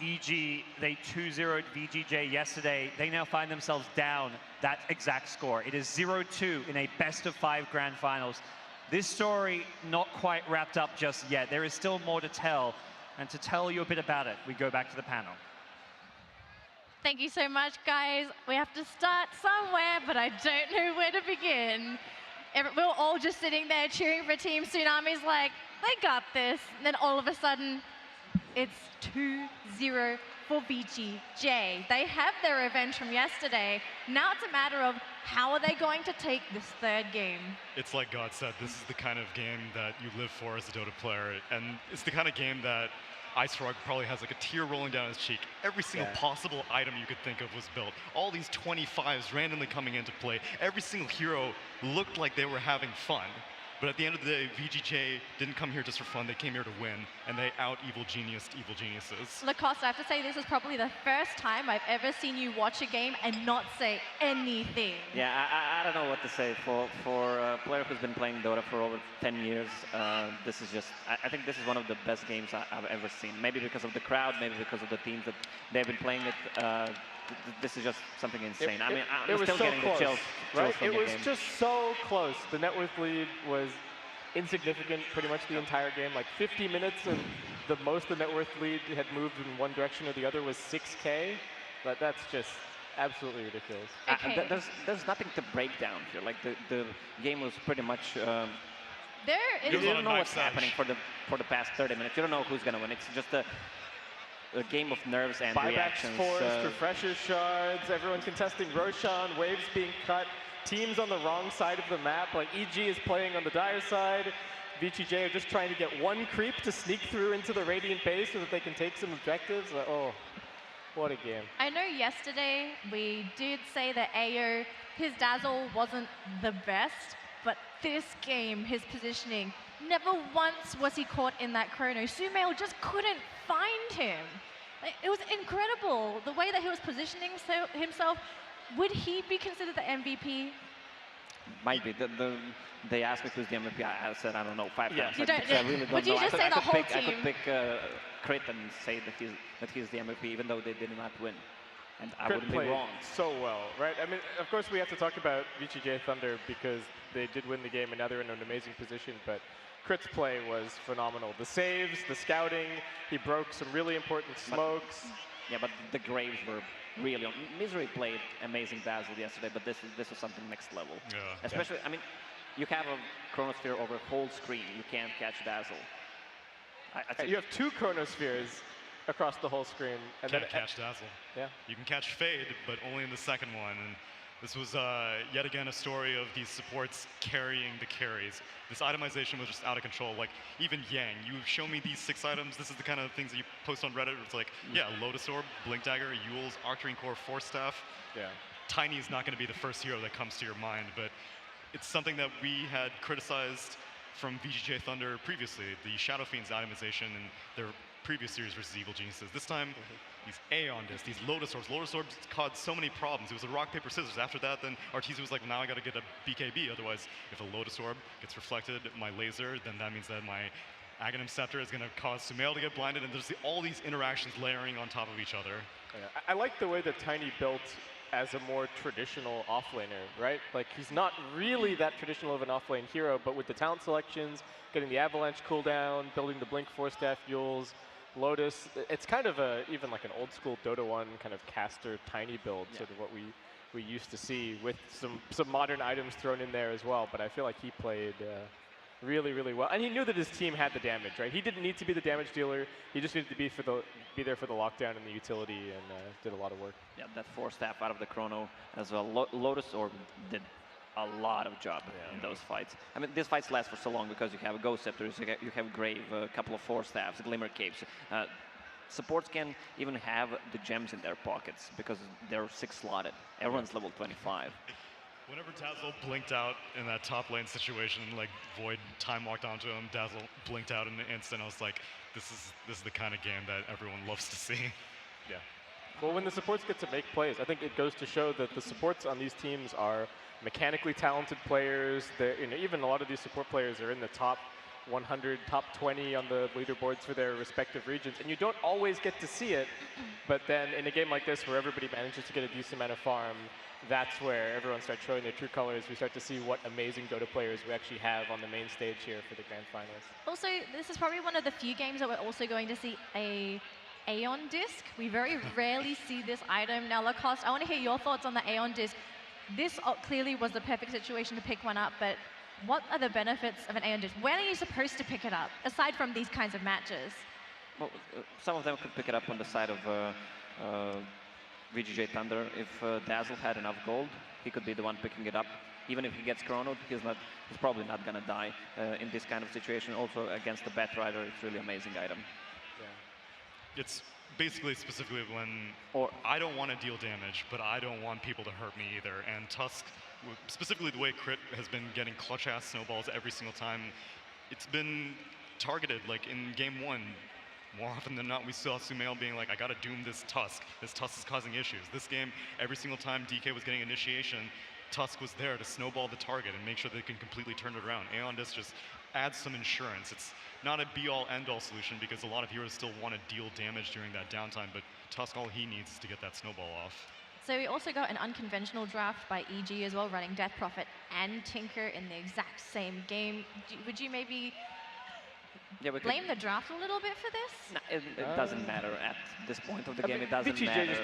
EG, they 2-0'd VGJ yesterday. They now find themselves down that exact score. It is 0-2 in a best-of-5 grand finals. This story not quite wrapped up just yet. There is still more to tell. And to tell you a bit about it, we go back to the panel. Thank you so much, guys. We have to start somewhere, but I don't know where to begin. We're all just sitting there cheering for Team Tsunami's like, they got this. And then all of a sudden, it's 2-0 for VGJ. They have their revenge from yesterday. Now it's a matter of how are they going to take this third game? It's like God said, this is the kind of game that you live for as a Dota player. And it's the kind of game that IceFrog probably has like a tear rolling down his cheek. Every single possible item you could think of was built. All these 25s randomly coming into play. Every single hero looked like they were having fun. But at the end of the day, VGJ didn't come here just for fun. They came here to win, and they out-evil geniused evil geniuses. Lacoste, I have to say this is probably the first time I've ever seen you watch a game and not say anything. Yeah, I don't know what to say. For a player who's been playing Dota for over 10 years, this is just, I think this is one of the best games I've ever seen. Maybe because of the crowd, maybe because of the teams that they've been playing it. This is just something insane. I'm still getting the chills right? from It the was game. just so close. The net worth lead was insignificant pretty much the entire game. Like 50 minutes, and the most the net worth lead had moved in one direction or the other was 6K. But that's just absolutely ridiculous. Okay. There's nothing to break down here. Like the game was pretty much. There You is don't know what's happening for the past 30 minutes. You don't know who's gonna win. It's just a game of nerves and Buybacks reactions. forced, refresher shards, everyone contesting Roshan, waves being cut, teams on the wrong side of the map. Like EG is playing on the Dire side. VGJ are just trying to get one creep to sneak through into the Radiant base so that they can take some objectives. Like, oh, what a game. I know yesterday we did say that AO, his dazzle wasn't the best, but this game, his positioning, never once was he caught in that chrono. Sumail just couldn't find him. Like, it was incredible, the way that he was positioning himself. Would he be considered the MVP? Might be. They asked me who's the MVP. I said, I don't know, 5 times. You don't, I really don't would you know. just say the whole team? I could pick Crit and say that he's the MVP, even though they did not win. And I wouldn't be wrong. So well, right? I mean, of course, we have to talk about VGJ.Thunder because they did win the game and now they're in an amazing position. But Crit's play was phenomenal. The saves, the scouting, he broke some really important smokes. But the Graves were really on. Misery played amazing dazzle yesterday, but this was something next level. Yeah. Especially, I mean, you have a Chronosphere over whole screen. You can't catch dazzle. I think You have 2 Chronospheres across the whole screen. And Can't catch Dazzle. Yeah. You can catch Fade, but only in the second one. And this was yet again a story of these supports carrying the carries. This itemization was just out of control. Like, even Yang, you show me these 6 items. This is the kind of things that you post on Reddit. It's like, yeah, Lotus Orb, Blink Dagger, Yule's, Arcturine Core, Force Staff. Yeah. Tiny is not going to be the first hero that comes to your mind, but it's something that we had criticized from VGJ.Thunder previously, the Shadow Fiends itemization and their previous series versus Evil Geniuses. This time, these Aeon Discs, these Lotus Orbs. Lotus Orbs caused so many problems. It was a rock, paper, scissors. After that, then Arteezy was like, now I got to get a BKB. Otherwise, if a Lotus Orb gets reflected, my laser, then that means that my Aghanim Scepter is going to cause Sumail to get blinded, and there's all these interactions layering on top of each other. Yeah, I like the way that Tiny built as a more traditional offlaner, right? Like, he's not really that traditional of an offlane hero, but with the talent selections, getting the Avalanche cooldown, building the Blink 4-staff Yules, Lotus, it's kind of even like an old school Dota 1 kind of caster Tiny build, sort of what we used to see with some modern items thrown in there as well, but I feel like he played really, really well. And he knew that his team had the damage, right? He didn't need to be the damage dealer. He just needed to be there for the lockdown and the utility, and did a lot of work. Yeah, that 4-staff out of the chrono as well. Lotus Orb did a lot of job in those fights. I mean, these fights last for so long because you have Ghost Scepters, you have Grave, a couple of 4-staffs, Glimmer Capes. Supports can even have the gems in their pockets because they're 6-slotted. Everyone's level 25. Whenever Dazzle blinked out in that top lane situation, like Void time walked onto him, Dazzle blinked out in an instant. I was like, this is the kind of game that everyone loves to see. Yeah. Well, when the supports get to make plays, I think it goes to show that the supports on these teams are mechanically talented players. Even a lot of these support players are in the top 100, top 20 on the leaderboards for their respective regions, and you don't always get to see it, but then in a game like this where everybody manages to get a decent amount of farm, that's where everyone starts showing their true colors. We start to see what amazing Dota players we actually have on the main stage here for the Grand Finals. Also, this is probably one of the few games that we're also going to see a Aeon Disc. We very rarely see this item. Now, Lacoste, I want to hear your thoughts on the Aeon Disc. This clearly was the perfect situation to pick one up, but what are the benefits of an Aeon Disc? When are you supposed to pick it up, aside from these kinds of matches? Well, some of them could pick it up on the side of VGJ.Thunder. If Dazzle had enough gold, he could be the one picking it up. Even if he gets chronoed, he's probably not going to die in this kind of situation. Also, against the Batrider, it's really amazing item. Yeah. It's basically specifically when I don't want to deal damage, but I don't want people to hurt me either. And Tusk, specifically the way Crit has been getting clutch-ass snowballs every single time, it's been targeted. Like in game 1, more often than not, we saw Sumail being like, I gotta doom this Tusk. This Tusk is causing issues. This game, every single time DK was getting initiation, Tusk was there to snowball the target and make sure they can completely turn it around. Aeon Disc just adds some insurance. It's not a be-all, end-all solution because a lot of heroes still want to deal damage during that downtime, but Tusk, all he needs is to get that snowball off. So we also got an unconventional draft by EG as well, running Death Prophet and Tinker in the exact same game. Would you maybe blame the draft a little bit for this? No, it doesn't matter at this point of the game. It doesn't matter.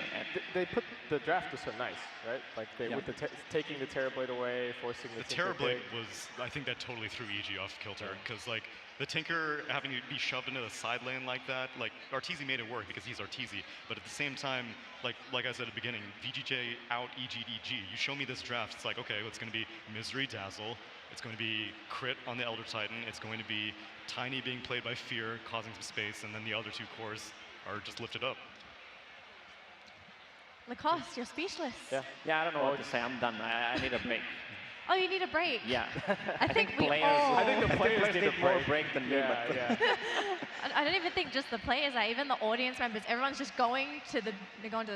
They put the draft was so nice, right? Like with taking the Terrorblade away, forcing the Terrorblade was, I think that totally threw EG off kilter because like the Tinker having to be shoved into the side lane like that, like Arteezy made it work because he's Arteezy, but at the same time, like I said at the beginning, VGJ out EG. You show me this draft, it's like, okay, well, it's going to be Misery Dazzle, it's going to be Crit on the Elder Titan, it's going to be Tiny being played by Fear, causing some space, and then the other two cores are just lifted up. Lacoste, you're speechless. Yeah, I don't know what to say. I'm done. I need a break. Oh, you need a break? Yeah. I think we players, all... I think the players need more break than me. I don't even think just the players, even the audience members, everyone's just going to the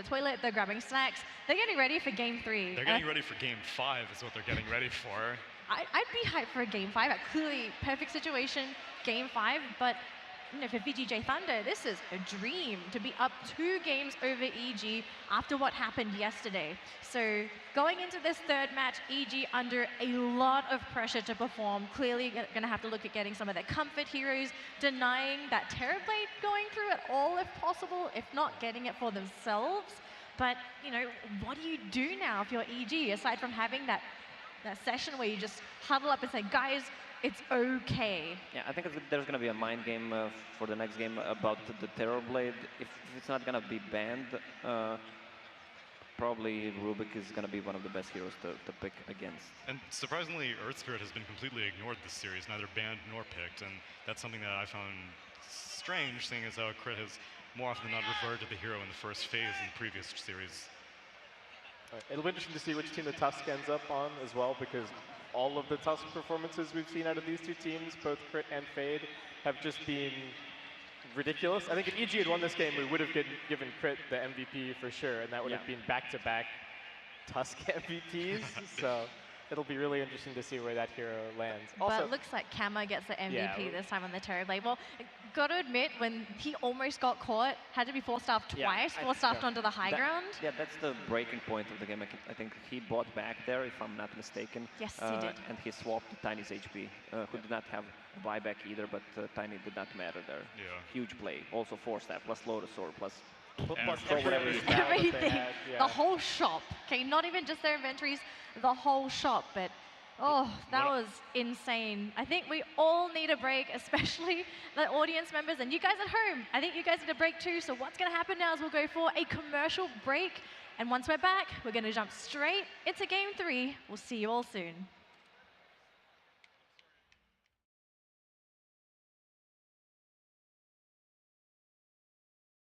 toilet, they're grabbing snacks, they're getting ready for game 3. They're getting ready for game 5 is what they're getting ready for. I'd be hyped for a game 5. Clearly, perfect situation, game 5, but for VGJ.Thunder, this is a dream to be up 2 games over EG after what happened yesterday. So going into this third match, EG under a lot of pressure to perform. Clearly going to have to look at getting some of their comfort heroes, denying that Terrorblade going through at all if possible, if not getting it for themselves. But, what do you do now if you're EG, aside from having that session where you just huddle up and say, guys, it's okay. Yeah, I think there's going to be a mind game for the next game about the Terrorblade. If it's not going to be banned, probably Rubik is going to be one of the best heroes to pick against. And surprisingly, Earth Spirit has been completely ignored this series, neither banned nor picked, and that's something that I found strange, seeing as how Crit has more often than not reverted to the hero in the first phase in the previous series. It'll be interesting to see which team the Tusk ends up on as well, because all of the Tusk performances we've seen out of these two teams, both Crit and Fade, have just been ridiculous. I think if EG had won this game, we would have given Crit the MVP for sure, and that would have been back-to-back Tusk MVPs. So it'll be really interesting to see where that hero lands. Also, but it looks like Kama gets the MVP this time on the Terrorblade. Well, gotta admit, when he almost got caught, had to be force-staffed twice, force-staffed onto the high ground. Yeah, that's the breaking point of the game. I think he bought back there, if I'm not mistaken. Yes, he did. And he swapped to Tiny's HP, who did not have buyback either, but Tiny did not matter there. Yeah. Huge play. Also force-staff, plus Lotus Sword, plus Everything. The whole shop. Okay, not even just their inventories, the whole shop. But oh, that was insane. I think we all need a break, especially the audience members and you guys at home. I think you guys need a break too. So what's going to happen now is we'll go for a commercial break. And once we're back, we're going to jump straight into Game 3. We'll see you all soon.